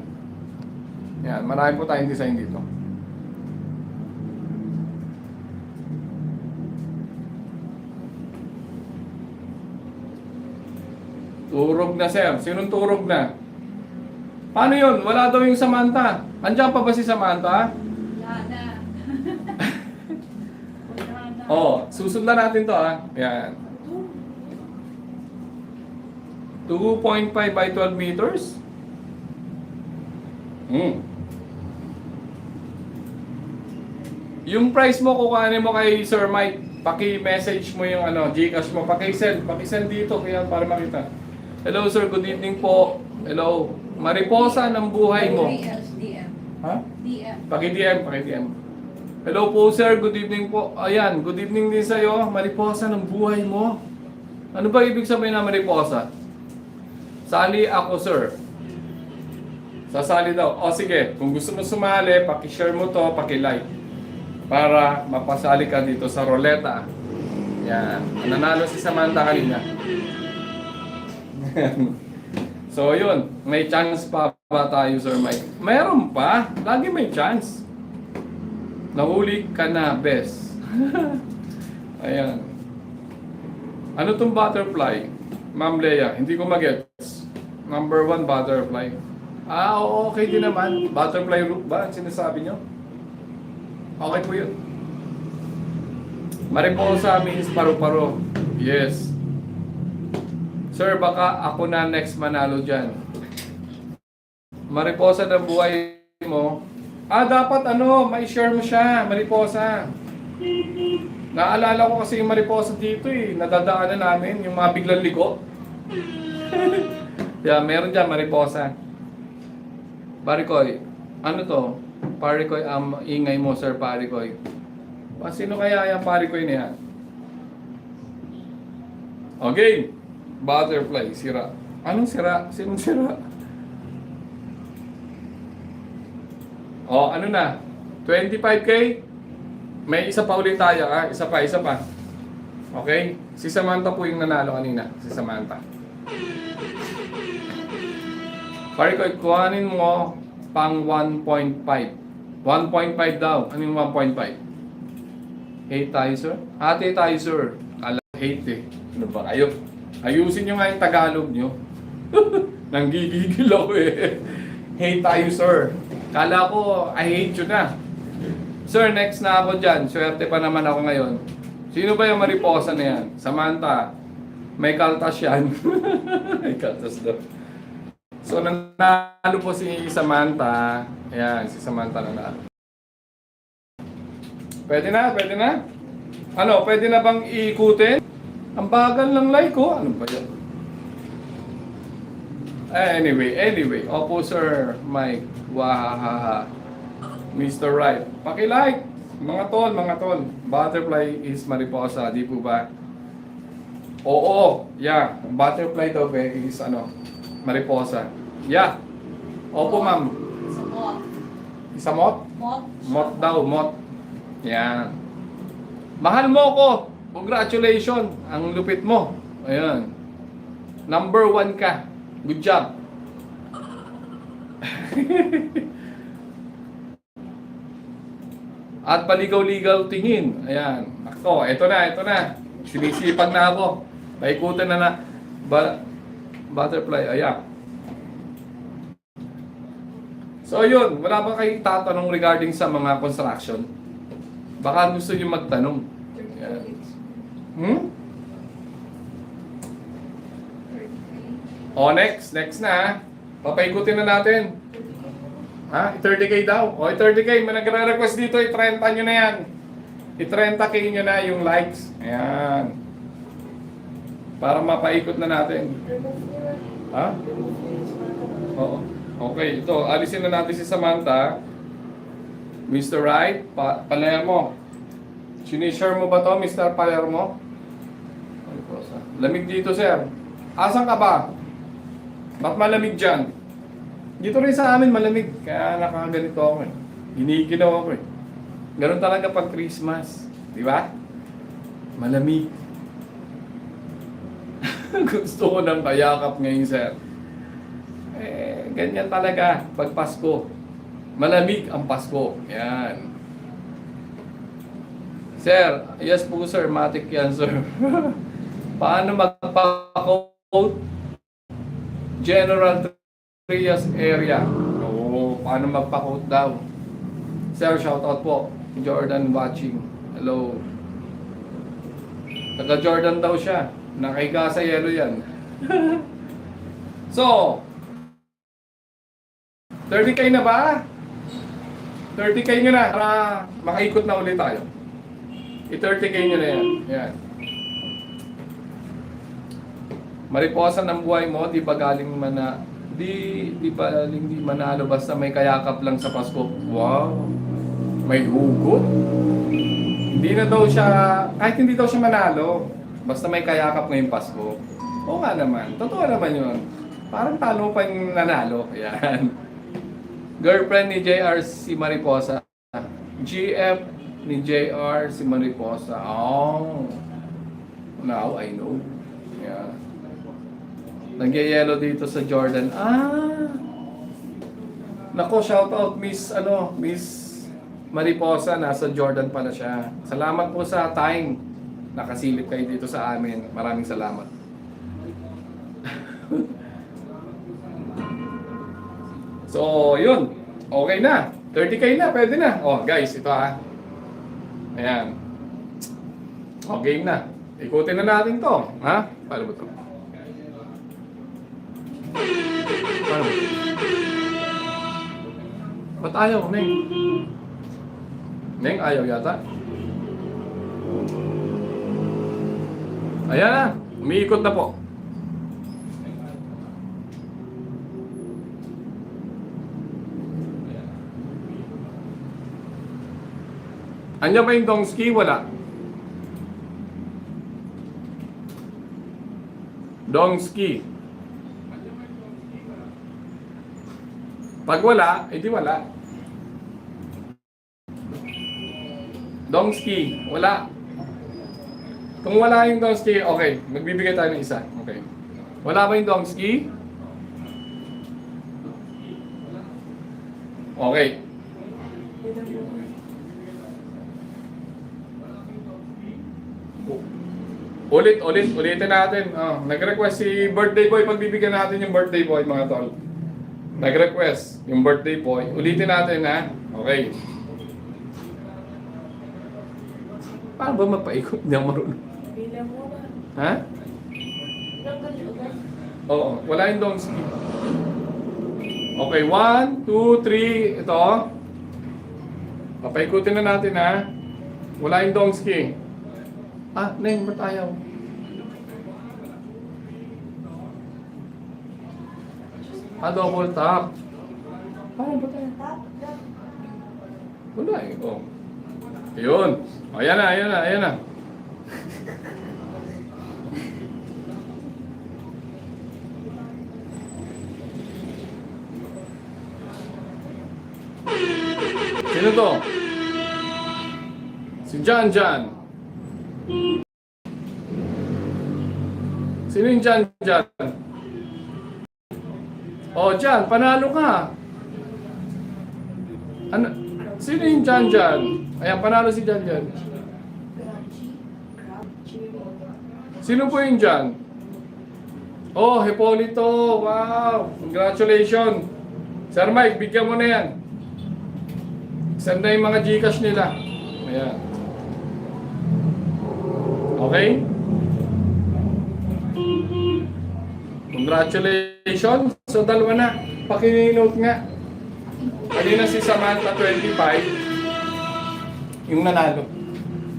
Yan, marami po tayong design dito. Turog na, sir. Sinong turog na? Paano yun? Wala daw yung Samantha. Andiyan pa ba si Samantha? Wala na. Wala na. Oh, susundan natin to ha. Yan. 2.5 by 12 meters. Yung price mo, kukuhanin mo kay Sir Mike. Paki-message mo yung Gcash mo. Paki-send dito kaya para makita. Hello sir, good evening po. Hello. Mariposa ng buhay mo. DM. Ha? DM. Paki-DM. Hello po sir, good evening po. Ayan, good evening din sa'yo. Mariposa ng buhay mo. Ano ba ibig sabihin na mariposa? Sali ako sir. Sasali daw. O sige, kung gusto mo sumali, paki-share mo to, paki-like. Para mapasali ka dito sa roleta. Yan. Nanalo si Samantha kanina. So yun, may chance pa ba tayo Sir Mike? Meron pa. Lagi may chance. Nahuli ka na, best. Ayan. Ano tong butterfly? Ma'am Leia, hindi ko magets. Number 1, butterfly. Okay din naman. Butterfly root ba ang sinasabi nyo? Okay po yun. Mariposa means paru-paro. Yes. Sir, baka ako na next manalo dyan. Mariposa ng buhay mo. Dapat mai-share mo siya, mariposa. Naalala ko kasi yung mariposa dito eh. Nadadaanan namin, yung mga biglang liko. Yeah, meron dyan, mariposa. Parikoy, ano to? Parikoy, ingay mo, Sir Parikoy. Sino kaya yung Parikoy na yan? Okay. Butterfly, sira. Anong sira? Sinong sira? Ano na? 25K? May isa pa ulit tayo, Isa pa. Okay? Si Samantha po yung nanalo kanina. Si Samantha. Parikoy, kuhanin mo pang 1.5. 1.5 daw. Ano yung 1.5? Hate tayo, sir? Hate tayo, sir. Alam, hate eh. Ano ba kayo? Ayusin nyo nga yung Tagalog nyo. Nanggigigil ako eh. Hate tayo, sir. Kala ko, I hate you na. Sir, next na ako dyan. Swerte pa naman ako ngayon. Sino ba yung mariposa na yan? Samantha. May kaltas yan. May kaltas daw. So, nanalo po si Samantha. Ayan, si Samantha nanalo. Pwede na? Pwede na bang iikutin? Ang bagal ng like ko. Ano ba yan? Anyway. Opo, Sir Mike. Wahahaha. Mr. Right. Paki-like. Mga tol. Butterfly is mariposa. Di po ba? Oo. Yeah. Butterfly daw is mariposa. Yeah. Opo, ma'am. Sa mot. Isa mot? Mot. Mot daw, mot. Yan. Mahal mo ko. Congratulations. Ang lupit mo. Ayan. Number 1 ka. Good job. At paligaw-ligaw tingin. Ayan. Ako, eto na. Sinisipag na ako. Paikutan na. Butterfly. Ayan. So yun, wala ba kayong tatanong regarding sa mga construction? Baka gusto nyo magtanong. Yan. Hmm? O, next. Next na, ha? Papaikutin na natin. Ha? 30K daw. O, 30K. May nagre-request dito. I-30 nyo na yan. I-30K nyo na yung likes. Ayan. Para mapaikot na natin. Ha? Oo. Okay, ito. Alisin na natin si Samantha. Mr. Right, Palermo. Sinishare mo ba to, Mr. Palermo? Lamig dito, sir. Asan ka ba? Ba't malamig dyan? Dito rin sa amin malamig. Kaya nakaganito ako eh. Ginigilaw ako eh. Ganun talaga pag Christmas. Di ba? Malamig. Gusto ko ng payakap ngayon, sir. Eh, ganyan talaga pag Pasko. Malamig ang Pasko. Yan. Sir, yes po sir, matik yan sir. Paano magpa-quote? General Trias area. Oo, paano magpa-quote daw? Sir, shoutout po. Jordan watching. Hello. Taga Jordan daw siya. Nakahiga sa yelo yan. So, 30K na ba? 30K nyo na para makaikot na ulit tayo. I-30K nyo na yan. Yan. Mariposa ng buhay mo, di ba galing di manalo basta may kayakap lang sa Pasko. Wow. May hugot. Hindi na daw siya, kahit hindi daw siya manalo, basta may kayakap ngayong Pasko. Oo nga naman. Totoo naman yun. Parang talo pa yung nanalo. Yan. Girlfriend ni JR si Mariposa. GF ni JR si Mariposa. Oh. Now I know. Yeah. Nagyayelo dito sa Jordan. Nako, shout out Miss Mariposa, nasa Jordan pala siya. Salamat po sa time. Nakasilip kayo dito sa amin. Maraming salamat. So, yun. Okay na. 30K na, pwede na. Oh, guys, ito ha. Ayan. Oh, game na. Ikutin na natin to. Ha? Paano ba to? Paano ba? Ba't ayaw, Neng? Neng, ayaw yata. Ayan na. Umiikot na po. Andiyan ba yung Dongski? Wala. Dongski. Pag wala, edi wala. Dongski, wala. Kung wala yung Dongski, okay. Magbibigay tayo ng isa. Okay. Wala ba yung Dongski? Okay. Ulitin natin. Oh, nag-request si birthday boy. Pagbibigyan natin yung birthday boy, mga tol. Nag-request yung birthday boy. Ulitin natin, ha? Okay. Paano ba mapaikot? Hindi ako marunong. Ha? Oo. Wala yung Dongski. Okay, 1, 2, 3. Ito. Papaikutin na natin, ha? Wala yung Dongski. Neng, ba't ayaw? Double tap. Paano ba tayo? Wala eh. Oh. Ayun. Ayan na. Sino to? Si Jan. Sino yung Jan? Oh, Jan, panalo ka. Ano? Sino yung Jan? Ayan, panalo si Jan. Sino po yung Jan? Oh, Hipolito. Wow. Congratulations. Sir Mike, bigyan mo na yan. Send na yung mga Gcash nila. Ayan. Okay? Congratulations! So, dalawa na. Pakinote nga. Kanina si Samantha 25, yung nanalo.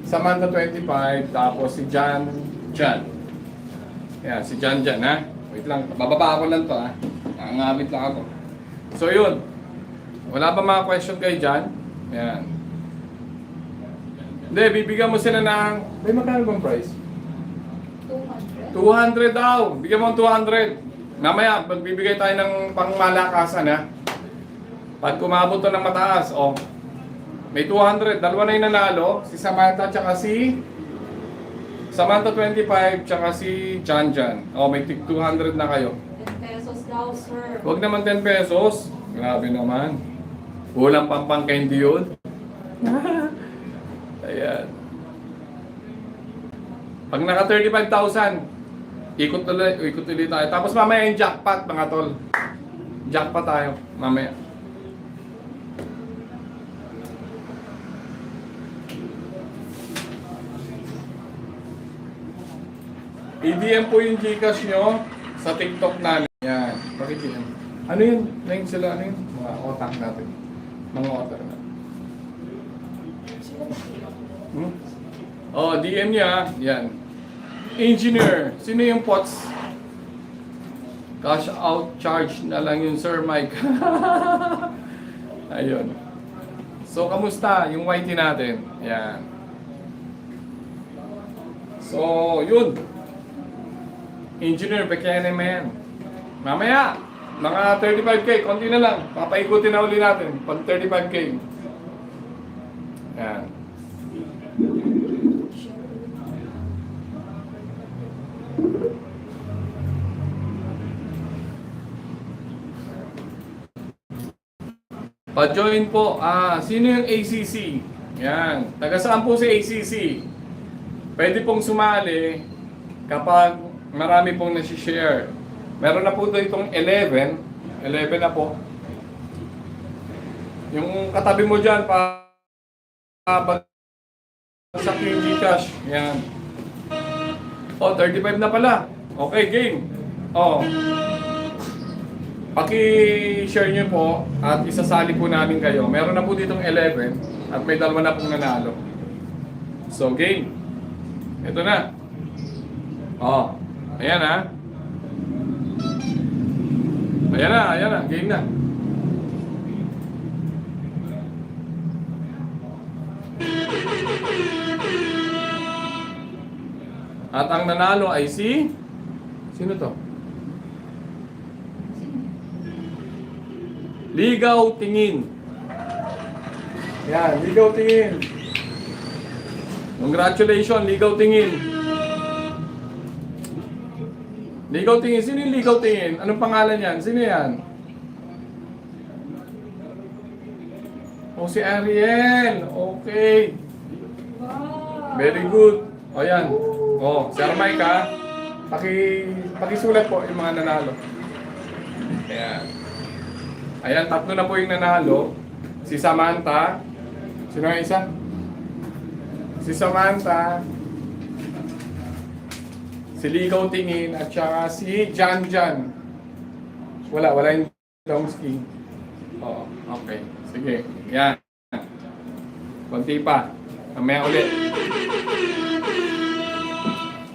Samantha 25, tapos si Jan. Yan, si Jan, ha? Wait lang, bababa ako lang to, ha? Nangangabit lang ako. So, yun. Wala ba mga question kay Jan? Yan. Hindi, bibigyan mo sila ng... May magkano bang price? 200. 200 daw. Bigyan mo ng 200. Mamaya, magbibigay tayo ng pangmalakasan, ha? Pag kumabot to ng mataas, oh. May 200. Dalawa na yung nanalo. Si Samantha tsaka si... Samantha 25 tsaka si Jan. Oh, may 200 na kayo. 10 pesos daw, sir. Huwag naman 10 pesos. Grabe naman. Walang pampang candy yun. Ayan. Pag naka 35,000, ikot ulit tayo. Tapos mamaya yung jackpot, mga tol. Jackpot tayo, mamaya. I-DM po yung Gcash nyo sa TikTok namin. Yan, pakit-DM. Ano yun? Name sila, ano yun? Mga otak natin. Mga otak natin. Oh, DM niya. Yan. Engineer. Sino yung POTS? Cash out charge na lang yun, Sir Mike. Ayun. So, kamusta yung YT natin? Yan. So, yun. Engineer, Bekene man. Mamaya, mga 35K, konti na lang. Papaikutin na uli natin. Pag 35K. Yan. Pa-join po. Sino yung ACC? Yan. Taga saan po si ACC? Pwede pong sumali kapag marami pong nasi-share. Meron na po itong 11 na po. Yung katabi mo dyan, bagsak yung Gcash. Yan. Oh, 35 na pala. Okay, game. Oh. Paki-share nyo po at isasali po namin kayo. Meron na po ditong 11 at may dalawa na pong nanalo. So, game. Ito na. Oh. Ayan, ha. Ayan na. Game na. At ang nanalo ay si... Sino to? Ligaw Tingin. Yan, Ligaw Tingin. Congratulations, Ligaw Tingin. Ligaw Tingin. Sino yung Ligaw Tingin? Anong pangalan yan? Sino yan? Oh, si Ariel. Okay. Wow. Very good. O yan. O, Sir Mike ha. Pakisulat po yung mga nanalo. Ayan. Ayan, tatlo na po yung nanalo. Si Samantha. Sino yung isa? Si Samantha. Si Ligaw Tingin at saka si Jan. Wala yung Domsky. Oo, okay. Sige, yan. Konti pa. Mamaya ulit.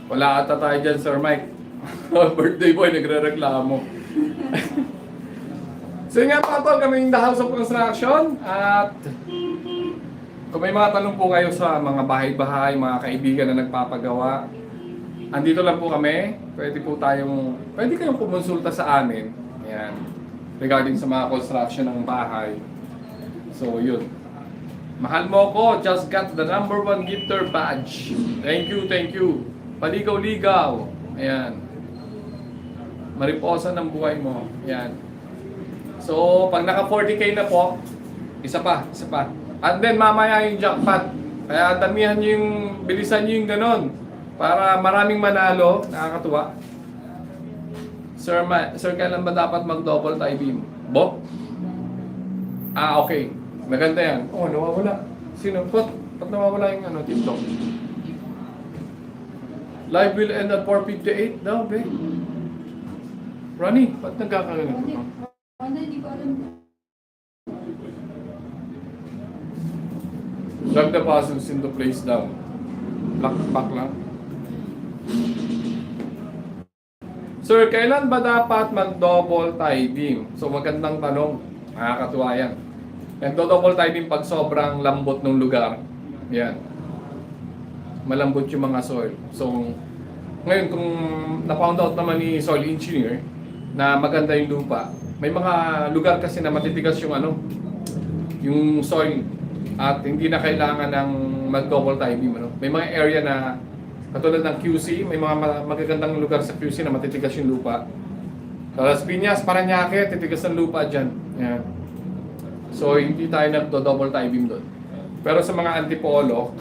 Wala ata tayo dyan, Sir Mike. Birthday boy, nagre-reklamo. So yun nga po ito, kami yung The House of Construction. At kung may mga tanong po kayo sa mga bahay-bahay, mga kaibigan na nagpapagawa, andito lang po kami. Pwede kayong kumonsulta sa amin. Ayan. Regarding sa mga construction ng bahay. So, yun. Mahal mo ko, just got the #1 gifter badge. Thank you. Paligaw-ligaw. Ayan. Mariposa ng buhay mo. Ayan. So, pag naka 40K na po, isa pa. And then, mamaya yung jackpot. Kaya damihan nyo bilisan nyo yung ganon. Para maraming manalo, nakakatuwa. Sir, kailan ba dapat mag-double tie beam? Bo? Okay. Maganda yan. Oh, nawawala. Sino? Ba't nawawala yung TikTok? Live will end at 4:58 daw, be. Ronnie, ba't nagkakaganito ka? Hindi ko alam. Drag the puzzles into place daw. Back lang. Sir, kailan ba dapat mag-double tie beam? So magandang tanong. Nakakatuwa yan. And double tie beam pag sobrang lambot ng lugar. Yan. Malambot yung mga soil. So, ngayon kung na-found out naman ni soil engineer na maganda yung lupa, may mga lugar kasi na matitigas yung yung soil at hindi na kailangan ng mag-double tie beam. May mga area na katulad ng QC, may mga magagandang lugar sa QC na matitigas yung lupa. Sa Las Piñas, Parañaque, titigas ng lupa dyan. Yan. So, hindi tayo nagdo-double tie beam doon. Pero sa mga antipolo,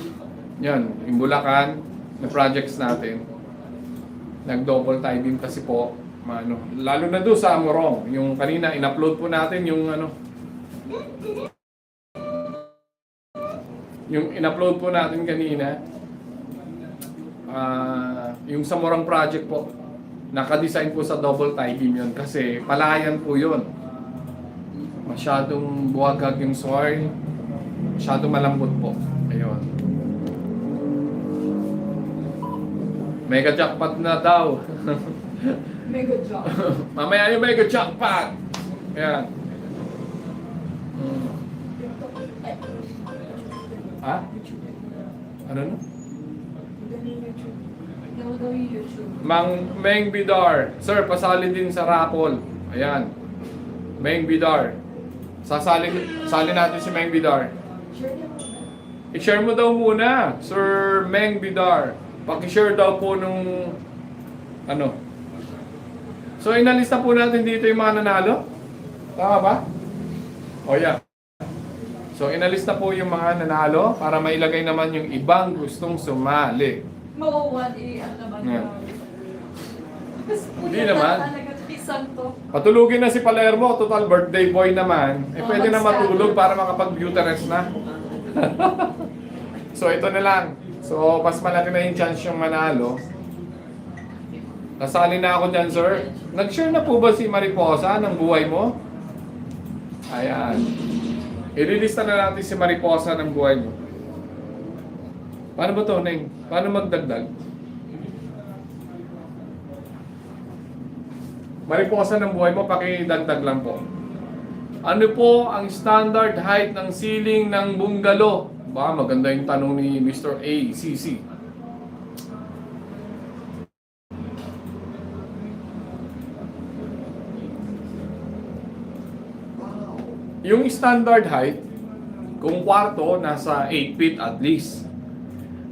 yan, yung Bulacan, na projects natin, nag-double tie beam kasi po, lalo na doon sa Morong. Yung kanina, in-upload po natin yung yung in-upload po natin kanina, yung sa Morong project po, naka-design po sa double tie beam yun kasi palayan po yun. Masyadong buwagag yung soil, masyadong malambot po. Ayun. Mega jackpot na daw. Mega job. Mamaya yung mega jackpot. Ayan. Ha? Ano na? Daw yung YouTube. Meng Bidar. Sir, pasali din sa raffle. Ayan. Meng Bidar. Sali natin si Meng Bidar. I-share mo daw muna, Sir Meng Bidar. Paki-share daw po nung So, inalista po natin dito yung mga nanalo. Tama ba? O yan. So, inalista po yung mga nanalo para mailagay naman yung ibang gustong sumali. Mawawan naman Yeah. Hindi Hindi naman. Talaga isang to. Patulugin na si Palermo, total birthday boy naman. Pwede na matulog para makapag-buterest na. So, ito na lang. So, mas malaki na yung chance yung manalo. Nasali na ako dyan, sir. Nag-share na po ba si Mariposa ng buhay mo? Ayan. I-release na natin si Mariposa ng buhay mo. Paano ba ito, Neng? Paano magdagdag? Mariposa ng buhay mo, pakidagdag lang po. Ano po ang standard height ng ceiling ng bungalow? Ba, maganda yung tanong ni Mr. ACC. Yung standard height, kung kwarto, nasa 8 feet at least.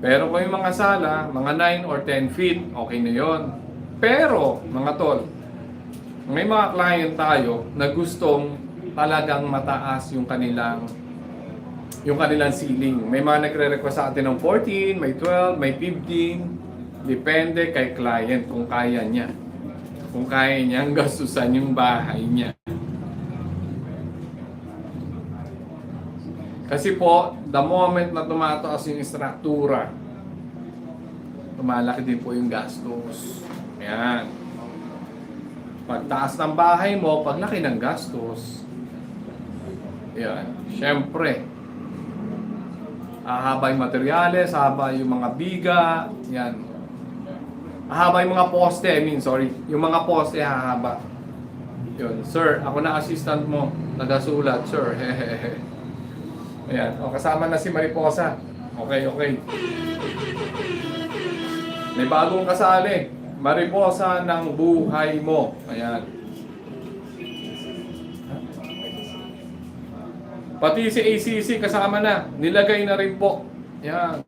Pero kung yung mga sala, mga 9 or 10 feet, okay na yon. Pero, mga tol, may mga client tayo na gustong talagang mataas yung kanilang ceiling. May mga nagre-request sa atin ng 14, may 12, may 15. Depende kay client kung kaya niya. Kung kaya niyang gastusan yung bahay niya. Kasi po, the moment na tumataas yung struktura, lumalaki din po yung gastos. Ayan. Pagtaas ng bahay mo, paglaki ng gastos, ayan, syempre, hahaba yung materyales, hahaba yung mga biga, yan. Hahaba yung mga poste, yung mga poste hahaba. Yun, sir, ako na assistant mo, nagasulat, sir. Ayan, o, kasama na si Mariposa. Okay. May bagong kasali, Mariposa ng buhay mo. Ayan. Pati si ACC kasama na. Nilagay na rin po. Yan.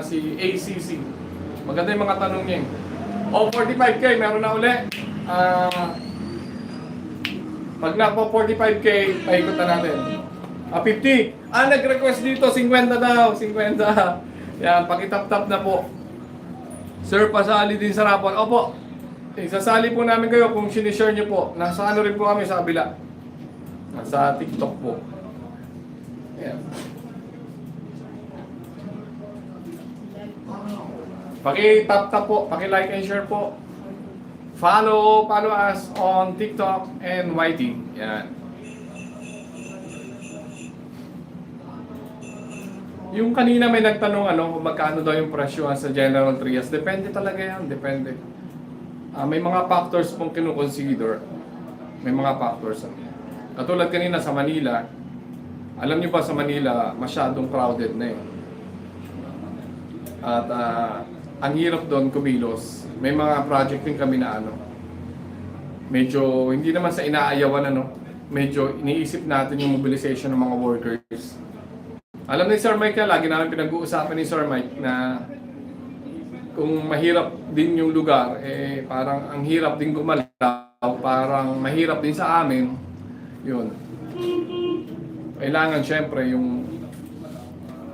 Si ACC. Maganda yung mga tanong niya. O, 45K, meron na uli. Pag na po 45K, paikot na natin. 50. Nag-request dito, 50 daw. 50. Yan, pakitap-tap na po. Sir, pasali din sa rapon. Opo. Sasali po namin kayo kung sinishare nyo po. Nasa rin po kami sa kabila. Sa TikTok po. Ayan. Paki-tap po, paki-like and share po. Follow us on TikTok and YT. Yan. Yung kanina may nagtanong kung magkano daw yung presyo sa General Trias. Depende talaga yan, depende. May mga factors pong kinukonsider. May mga factors. Katulad kanina sa Manila, alam niyo ba sa Manila, masyadong crowded na eh. At ang hirap doon kumilos. May mga project din kami na medyo hindi naman sa inaayawan medyo iniisip natin yung mobilization ng mga workers. Alam ni Sir Mike, lagi namin pinag-uusapan ni Sir Mike na kung mahirap din yung lugar, parang ang hirap din gumalaw, parang mahirap din sa amin. Yun. Kailangan syempre yung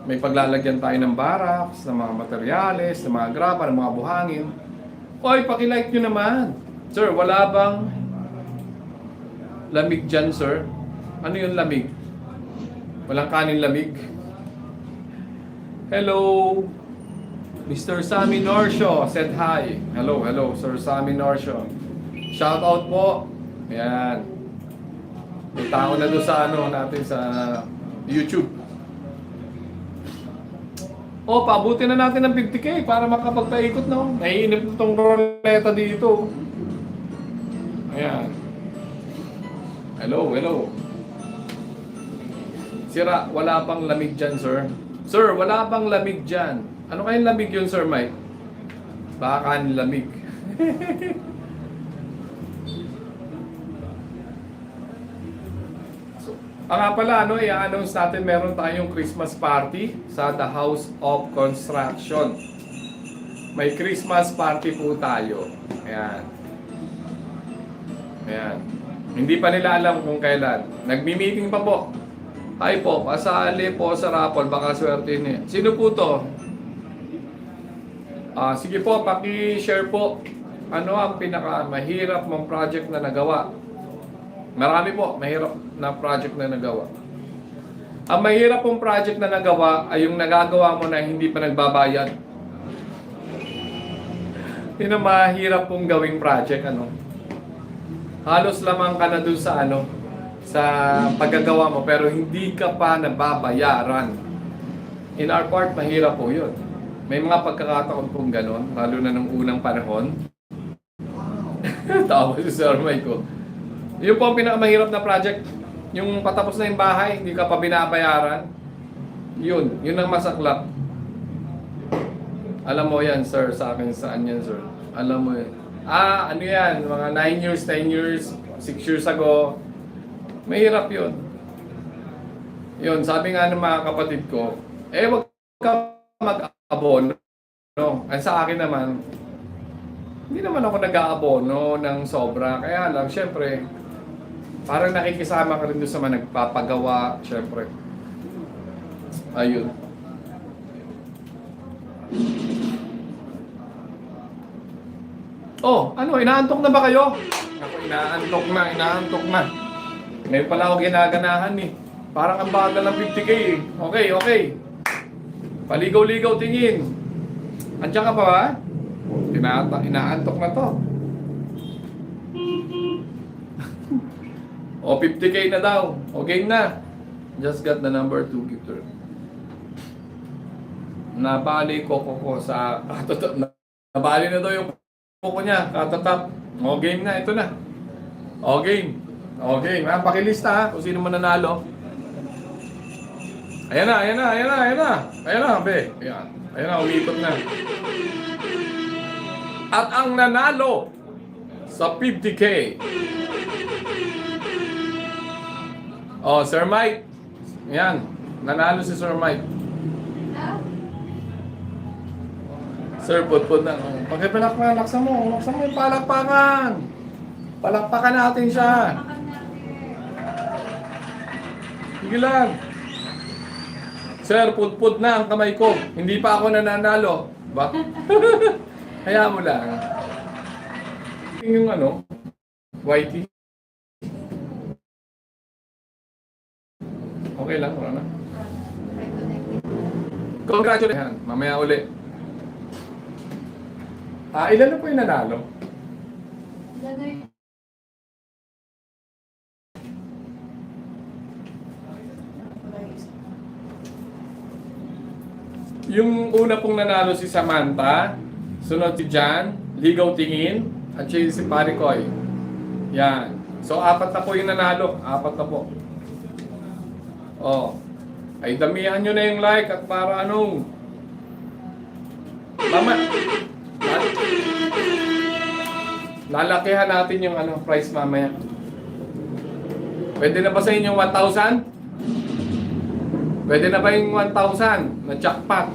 may paglalagyan tayo ng barracks, ng mga materyales, ng mga grapa, ng mga buhangin. Oy, paki-like nyo naman. Sir, wala bang lamig dyan, sir? Ano yung lamig? Walang kanin lamig? Hello! Mr. Sammy Norsho said hi. Hello, Sir Sammy Norsho. Shout out po. Ayan. May tao na doon sa natin sa YouTube. Pabuti na natin ng 50K para makapagpaikot Naiinip na itong roleta dito. Ayan. Hello. Sira, wala pang lamig dyan, sir. Sir, wala pang lamig dyan. Ano kayong lamig yun, Sir Mike? Baka kanin lamig. Nga pala, i-announce natin meron tayong Christmas party sa The House of Construction. May Christmas party po tayo. Ayan. Hindi pa nila alam kung kailan. Nagmi-meeting pa po. Ay po, pasali po sa raffle, baka swerte niya. Sino po to? Sige po, paki-share po. Ano ang pinaka-mahirap mong project na nagawa? Marami po, mahirap na project na nagawa. Ang mahirap pong project na nagawa ay yung nagagawa mo na hindi pa nagbabayad. Yun ang mahirap pong gawing project, Halos lamang ka na dun sa sa paggagawa mo pero hindi ka pa nababayaran. In our part, mahirap po yun. May mga pagkakataon pong ganon, lalo na nung unang panahon. Tawa si Sir Mike ko. Yun po ang pinakamahirap na project. Yung patapos na yung bahay, hindi ka pa binabayaran. Yun ang masaklap. Alam mo yan, sir, sa akin, saan yan, sir? Alam mo yan. Ano yan, mga 9 years, 10 years, 6 years ago. Mahirap yun. Yun, sabi nga ng mga kapatid ko, wag ka mag-abono. Ang sa akin naman, hindi naman ako nag-aabono ng sobra. Kaya lang, syempre, parang nakikisama ka rin doon sa mga nagpapagawa, syempre. Ayun. Inaantok na ba kayo? Ako, inaantok na. Ngayon pala ako ginaganahan Parang ang bagal ng 50K Okay. Paligaw-ligaw tingin. Andiyan ka pa ba? Inaantok na to. 50K na daw. Game na. Just got the number 2 gifter. Nabali ko sa nabali na daw yung ko niya, katatap. Game na, ito na. Game. Pakilista kung sino man nanalo. Ayan na, be. Ayan na, umikot na. At ang nanalo sa 50K. Sir Mike. Ayan, nanalo si Sir Mike. Sir, put na. Pakipalakpan, laksan mo yung palakpakan. Palakpakan natin siya. Sige lang. Sir, put na ang kamay ko. Hindi pa ako nananalo. Ba? Kaya mo lang. Yung whitey. Okay lang, wala na. Congratulations. Mamaya uli. Ilan na po yung nanalo? Leather. Yung una pong nanalo si Samantha, sunod si Jan, Ligaw Tingin, at siya si Parikoy. Yan. So, 4 na po yung nanalo. 4 na po. Oh. Ay, damihan nyo na yung like at para anong... Mama, lalakihan natin yung price mamaya. Pwede na ba sa inyo 1,000? Pwede na ba yung 1,000 na jackpot?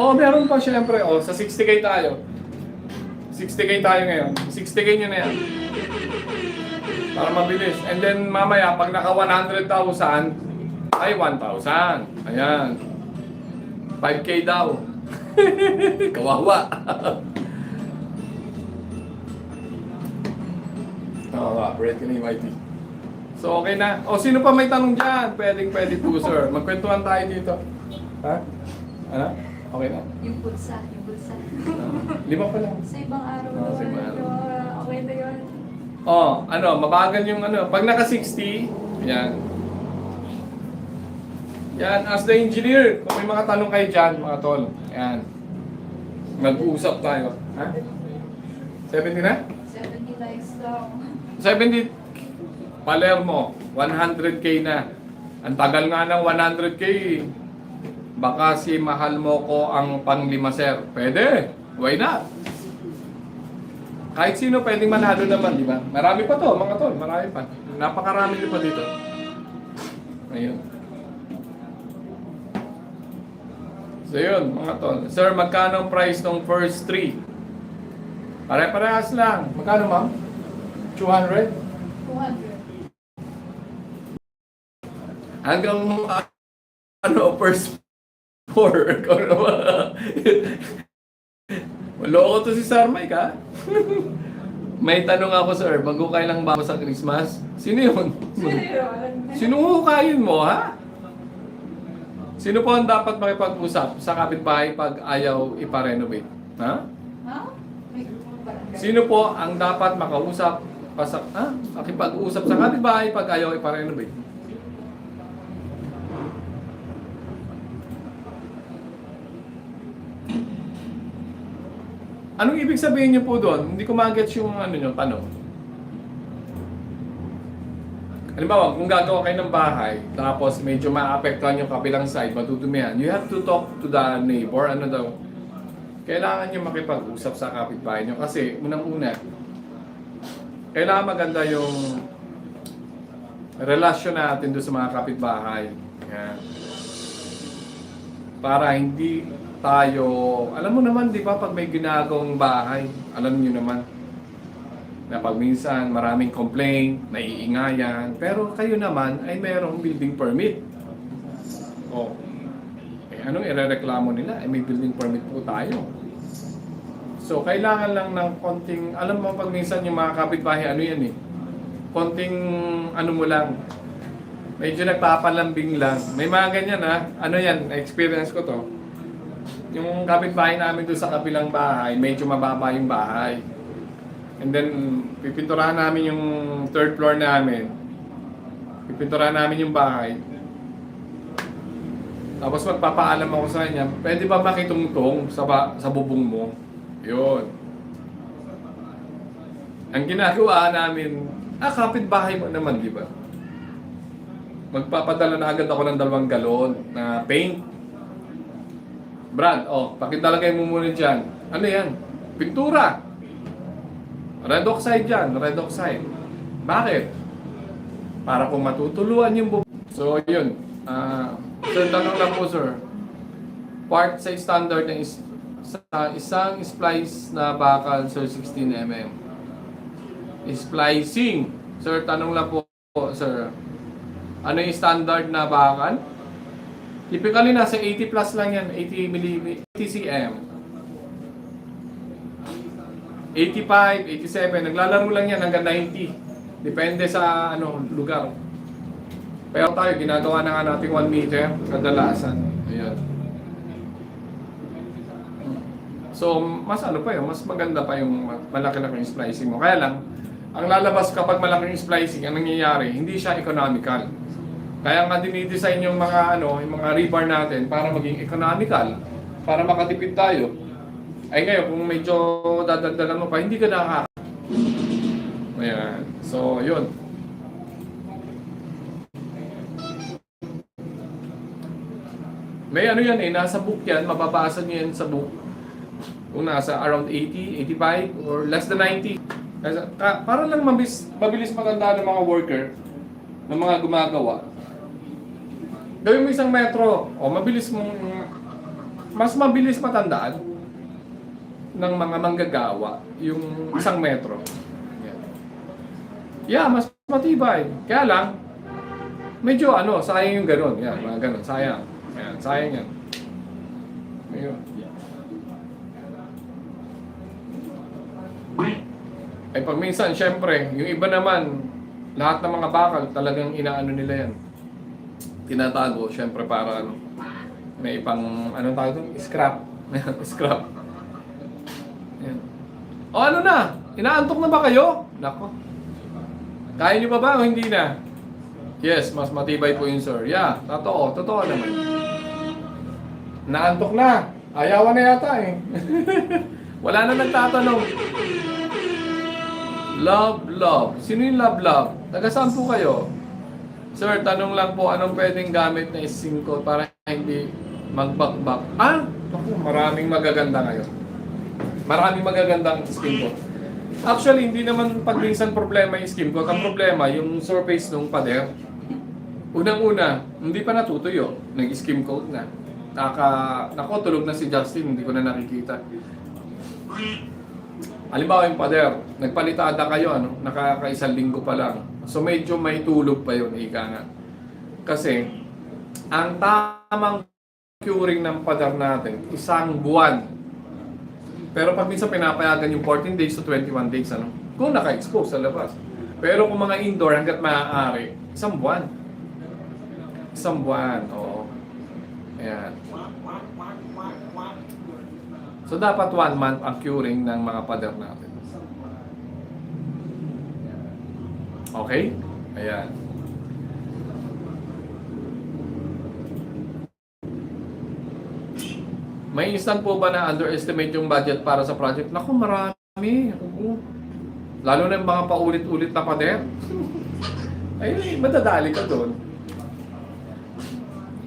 Oh, meron pa syempre. Oh, sa 60k tayo. 60k tayo ngayon. 60k nyo na yan. Para mabilis. And then mamaya, pag naka 100,000, ay 1,000. Ayan. 5k daw. Kawawa. Bread ka na yung YT. So, okay na. O, sino pa may tanong dyan? Pwede po, sir. Magkwentuhan tayo dito. Ha? Ano? Okay na? Yung bulsa. 5 pa lang. Sa ibang araw Oo, sa ibang araw. Okay na yun. Mabagal yung Pag naka 60, yan. Yan, as the engineer, kung may mga tanong kayo dyan, mga tol, yan. Mag-uusap tayo. Ha? 70 na? 70 likes daw. 70 Palermo, 100k na. Ang tagal nga ng 100k. Baka si mahal mo ko ang pang-5, sir. Pwede. Why not? Kahit sino pwedeng manalo naman, di ba? Marami pa to, mga tol. Marami pa. Napakarami din pa dito. Ayun. So yun, mga tol. Sir, magkano ang price ng first 3? Pare-parehas lang. Magkano, ma'am? 200? 200. Hanggang first 4. Loko to si Sir Mike, ha? May tanong ako, sir. Bago kailang ba ako sa Christmas? Sino yun? Sino hukayin mo, ha? Sino po ang dapat makipag-usap sa kapitbahay pag ayaw iparenovate? Ha? Ha? May grupo barangay. Sino po ang dapat makausap makipag-usap sa kapitbahay pag ayaw iparenovate? Anong ibig sabihin niyo po doon? Hindi ko ma-gets yung tanong. Halimbawa, kung gagawa kayo ng bahay, tapos medyo maapektuhan yung kabilang side, matutumihan, you have to talk to the neighbor, kailangan nyo makipag-usap sa kapitbahay nyo. Kasi, unang-una, kailangan maganda yung relasyon natin doon sa mga kapitbahay. Yan. Para hindi tayo, alam mo naman, di ba, pag may ginagawang bahay, alam nyo naman, na pag minsan maraming complaint, naiingayan, pero kayo naman ay mayroong building permit. Oh. Anong irereklamo nila? May building permit po tayo. So, kailangan lang ng konting, alam mo pag minsan yung mga kapitbahay, konting mo lang, medyo nagpapalambing lang. May mga ganyan, ha? Experience ko to. Yung kapitbahay namin doon sa kabilang bahay, medyo mababa yung bahay. And then, pipinturahan namin yung 3rd floor namin. Pipinturahan namin yung bahay. Tapos magpapaalam ako sa kanya, pwede ba makitungtong sa bubong mo? Yun. Ang ginagawa namin, kapitbahay mo naman, di ba? Magpapadala na agad ako ng 2 galon na paint. Brad, pakidalagay mo muna dyan. Ano yan? Pintura. Red oxide dyan, red oxide. Bakit? Para kung matutuluan yung bubong. So, yun. Sir, tanong lang po, sir. Part sa standard ng sa isang splice na bakal, sir, 16mm. Splicing. Sir, tanong lang po, sir. Ano yung standard na bakal? Typically, nasa 80 plus lang yan. 80 cm. 85, 87. Naglalaro lang yan hanggang 90. Depende sa lugar. Pero tayo, ginagawa na nga natin 1 meter kadalasan. Ayan. So, mas ano pa yun, mas maganda pa yung malaki-laki yung splicing mo. Kaya lang, ang lalabas kapag malaki yung splicing, ang nangyayari, hindi siya economical. Kaya nga dinidesign yung mga yung mga rebar natin para maging economical, para makatipid tayo. Ay ngayon, kung medyo dadagdagan mo pa, hindi ka nakaka. Ayan. So, yun. May ano yan nasa book yan, mababasa niyo yan sa book. Kung nasa around 80, 85, or less than 90. Para lang mabilis matanda ng mga worker, ng mga gumagawa. Gawin mo isang metro, mas mabilis matandaan ng mga manggagawa yung isang metro. Yeah, mas matibay. Kaya lang, medyo sayang yung ganun. Yan, mga ganun, sayang. Yan, sayang yan. Ayun. Ay pag minsan, syempre, yung iba naman, lahat ng mga bakal, talagang inaano nila yan. Tinatago, syempre para may ipang, anong tawag doon? Scrap. Scrap. Yan. O ano na? Inaantok na ba kayo? Nako. Kaya nyo pa ba o hindi na? Yes, mas matibay po yun, sir. Yeah, totoo naman. Naantok na. Ayawan na yata eh. Wala na nagtatanong. Love. Sino yung love? Taga saan po kayo? Sir, tanong lang po, anong pwedeng gamit na skin coat para hindi magbakbak? Maraming magaganda ngayon. Maraming magagandang skin coat. Actually, hindi naman pagminsan problema yung skin coat. Ang problema, yung surface ng pader. Unang-una, hindi pa natutuyo. Nag-skin coat na. Nako, tulog na si Justin, hindi ko na nakikita. Halimbawa yung pader, nagpalitada kayo, nakakaisang linggo pa lang. So medyo may tulog pa yun, ika nga. Kasi, ang tamang curing ng pader natin, 1 buwan. Pero pag minsan pinapayagan yung 14 days to 21 days, kung naka-expose sa labas. Pero kung mga indoor, hanggat maaari, 1 buwan. 1 buwan, oo. Ayan. So, dapat 1 month ang curing ng mga pader natin. Okay? Ayan. May instant po ba na underestimate yung budget para sa project? Naku, marami. Oo. Lalo na yung mga paulit-ulit na pader. Ay, madadali ka doon.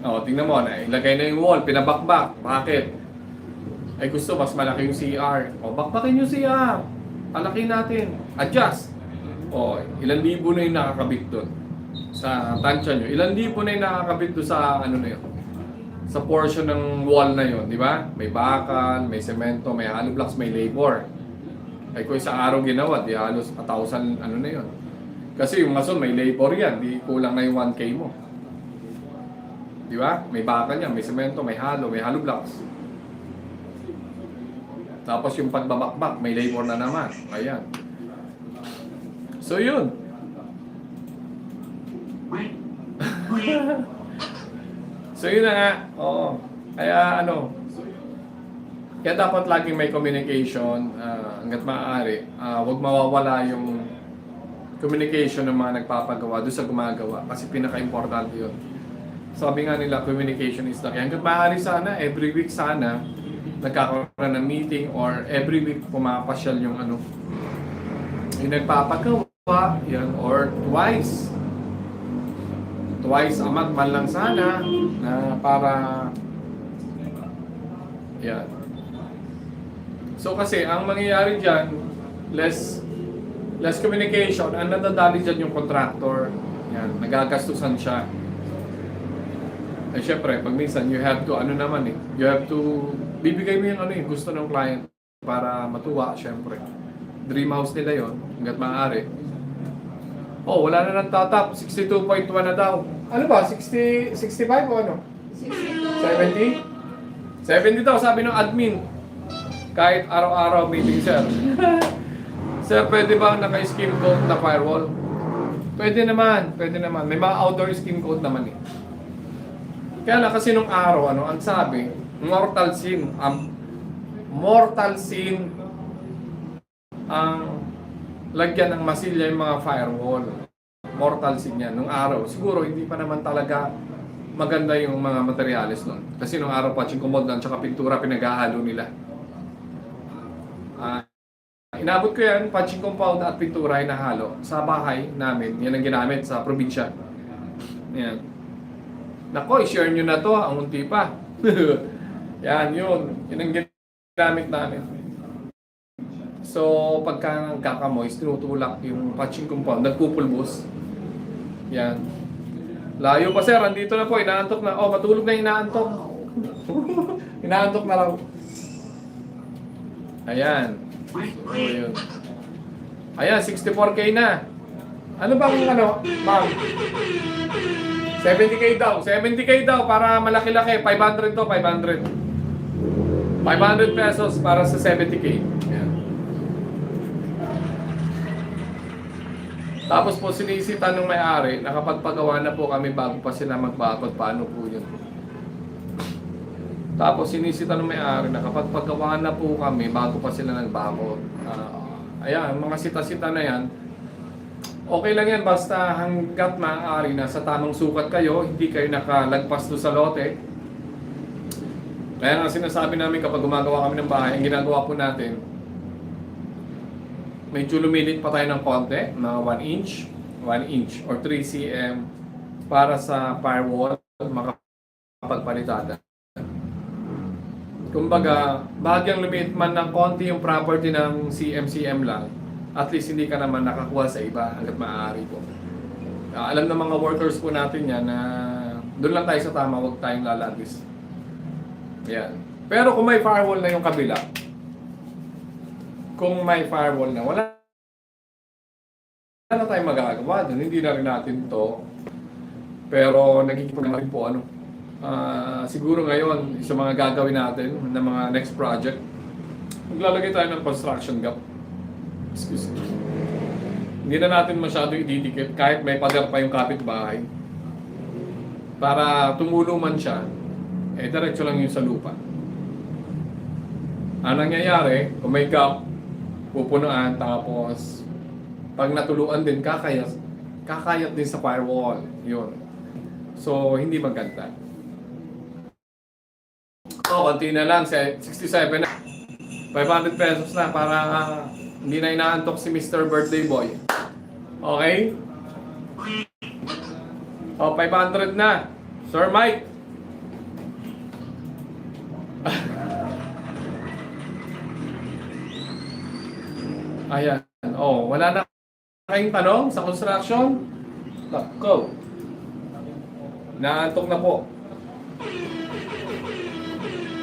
Tingnan mo na. Ilagay na yung wall, pinabakbak. Bakit? Ay gusto mas malaki yung CR. Bakbakin yung CR. Palaki natin. Adjust. Ilan libo na yung nakakabit doon sa tansya nyo. Ilan libo na yung nakakabit doon sa na yun. Sa portion ng wall na yun, di ba? May bakal, may semento, may hollow blocks, may labor. Ay kung isang araw ginawa, di halos 1,000 na yun. Kasi yung mason may labor yan, di kulang na yung 1K mo. Di ba? May bakal yan, may semento, may hollow blocks. Tapos yung pagbabakbak, may labor na naman. Ayan. So yun. So yun na nga. Oo. Kaya kaya dapat laging may communication hanggat maaari. Huwag mawawala yung communication ng mga nagpapagawa doon sa gumagawa. Kasi pinaka-importante yun. Sabi nga nila, communication is the key. Hanggat maaari sana, every week sana, nagkakaroon ng meeting or every week pumapasyal yung yung nagpapagawa, yan, or twice a month man lang sana na para yan. So kasi ang mangyayari dyan, less communication, ang nadadali dyan yung contractor, yan, nagagastusan siya. Eh syempre, pag minsan you have to you have to bibigay mo yung gusto ng client para matuwa, syempre. Dream house nila yon, hanggat maaari. Wala na nang tatap, 62.1 na daw. Ano ba, 65 o ano? 70? 70 daw, sabi ng admin. Kahit araw-araw meeting, sir. Sir, pwede ba naka-skim coat na firewall? Pwede naman. May mga outdoor skim coat naman eh. Kaya lang kasi nung araw, ang sabi, mortal sin, ang lagyan ng masilya yung mga firewall. Mortal sin yan. Nung araw, siguro hindi pa naman talaga maganda yung mga materyales nun. Kasi nung araw, patching kumod lang, tsaka pintura, pinaghahalo nila. Inabot ko yan, patching compound at pintura ay nahalo sa bahay namin. Yan ang ginamit sa probinsya. Yan. Nako, i-share nyo na to, ang unti pa. Yan, yun. Yan ang ginamit namin. So, pagka kakamoys, tinutulak yung patching compound, nagpupulbos. Yan. Layo pa sir, andito na po, inaantok na. Oh, matulog na inaantok. Inaantok na lang. Ayan. Oh, yun. Ayan, 64K na. Ano bang ma'am? 70K daw. 70K daw para malaki-laki. 500 to, 500. 500 pesos para sa 70K. Ayan. Tapos po sinisita nung may-ari, nakapagpagawa na po kami bago pa sila magbakod. Paano po yun? Tapos sinisita nung may-ari, nakapagpagawa na po kami bago pa sila nagbakod. Ayan, mga sita-sita na yan. Okay lang yan, basta hanggat maaari na sa tamang sukat kayo, hindi kayo nakalagpas doon sa lote. Kaya nga sinasabi namin kapag gumagawa kami ng bahay, ang ginagawa po natin, medyo lumilit pa tayo ng konti, mga 1 inch or 3 cm para sa firewall makapagpalitada. Kumbaga, bahagyang lumiit man ng konti yung property ng CM lang, at least hindi ka naman nakakuha sa iba hanggat maaari po. Alam ng mga workers po natin yan na doon lang tayo sa tama, huwag tayong lalagis. Yan. Pero kung may firewall na yung kabila, wala na tayong magagawa doon. Hindi na rin natin to. Pero nagkikita na rin po siguro ngayon sa mga gagawin natin na mga next project, maglalagay tayo ng construction gap. Excuse me. Hindi na natin masyado ididikit kahit may pader pa yung kapitbahay. Para tumulong man siya, diretso lang yun sa lupa. Ang nangyayari, kung may gap, pupunuan, tapos pag natuluan din, kakayat din sa firewall. Yun. So, hindi maganda. Konti na lang, 67 na. 500 pesos na para hindi na inaantok si Mr. Birthday Boy. Okay? 500 na. Sir Mike. Ayan. Wala na kayong tanong sa construction? Go. Naantok na po.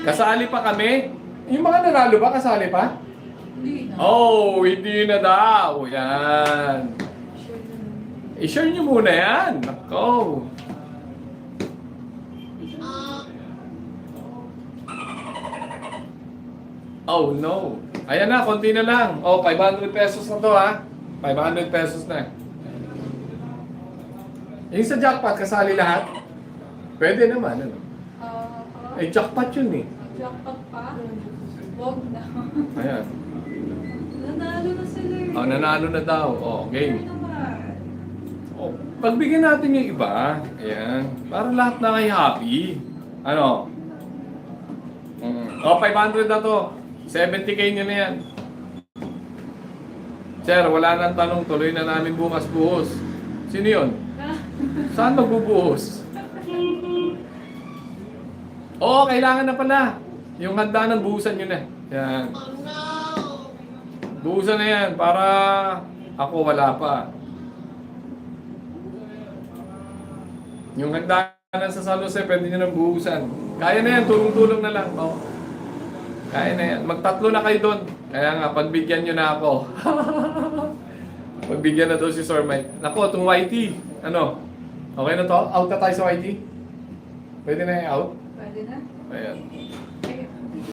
Kasali pa kami? Yung mga nanalo ba, kasali pa? Hindi na. Hindi na daw. Yan. I-share nyo muna yan. Nako. Oh no. Ayan na, konti na lang. 500 pesos na to ha. 500 pesos na. Yung sa jackpot, kasali lahat? Pwede naman, ano? Jackpot yun eh. Jackpot pa? Wag na. Ayan. Nanalo na sila. Nanalo na daw. Game. Pagbigyan natin yung iba. Ayan. Para lahat na kayo happy. Ano? 500 na to. 70K nyo na yan. Sir, wala nang tanong. Tuloy na namin bukas buhos. Sino yun? Saan magbubuhos? Kailangan na pala. Yung handa ng buhusan nyo na. Yan. Buhusan na yan para ako wala pa. Yung handa na sa San Jose, pwede nyo nang buhusan. Kaya na yan, tulong-tulong na lang. Kaya na yan. Magtatlo na kayo doon. Kaya nga, pagbigyan nyo na ako. Pagbigyan na doon si Sir Mike. Nako, itong YT. Ano? Okay na to? Out na tayo sa YT? Pwede na i-out? Pwede na. Ayan.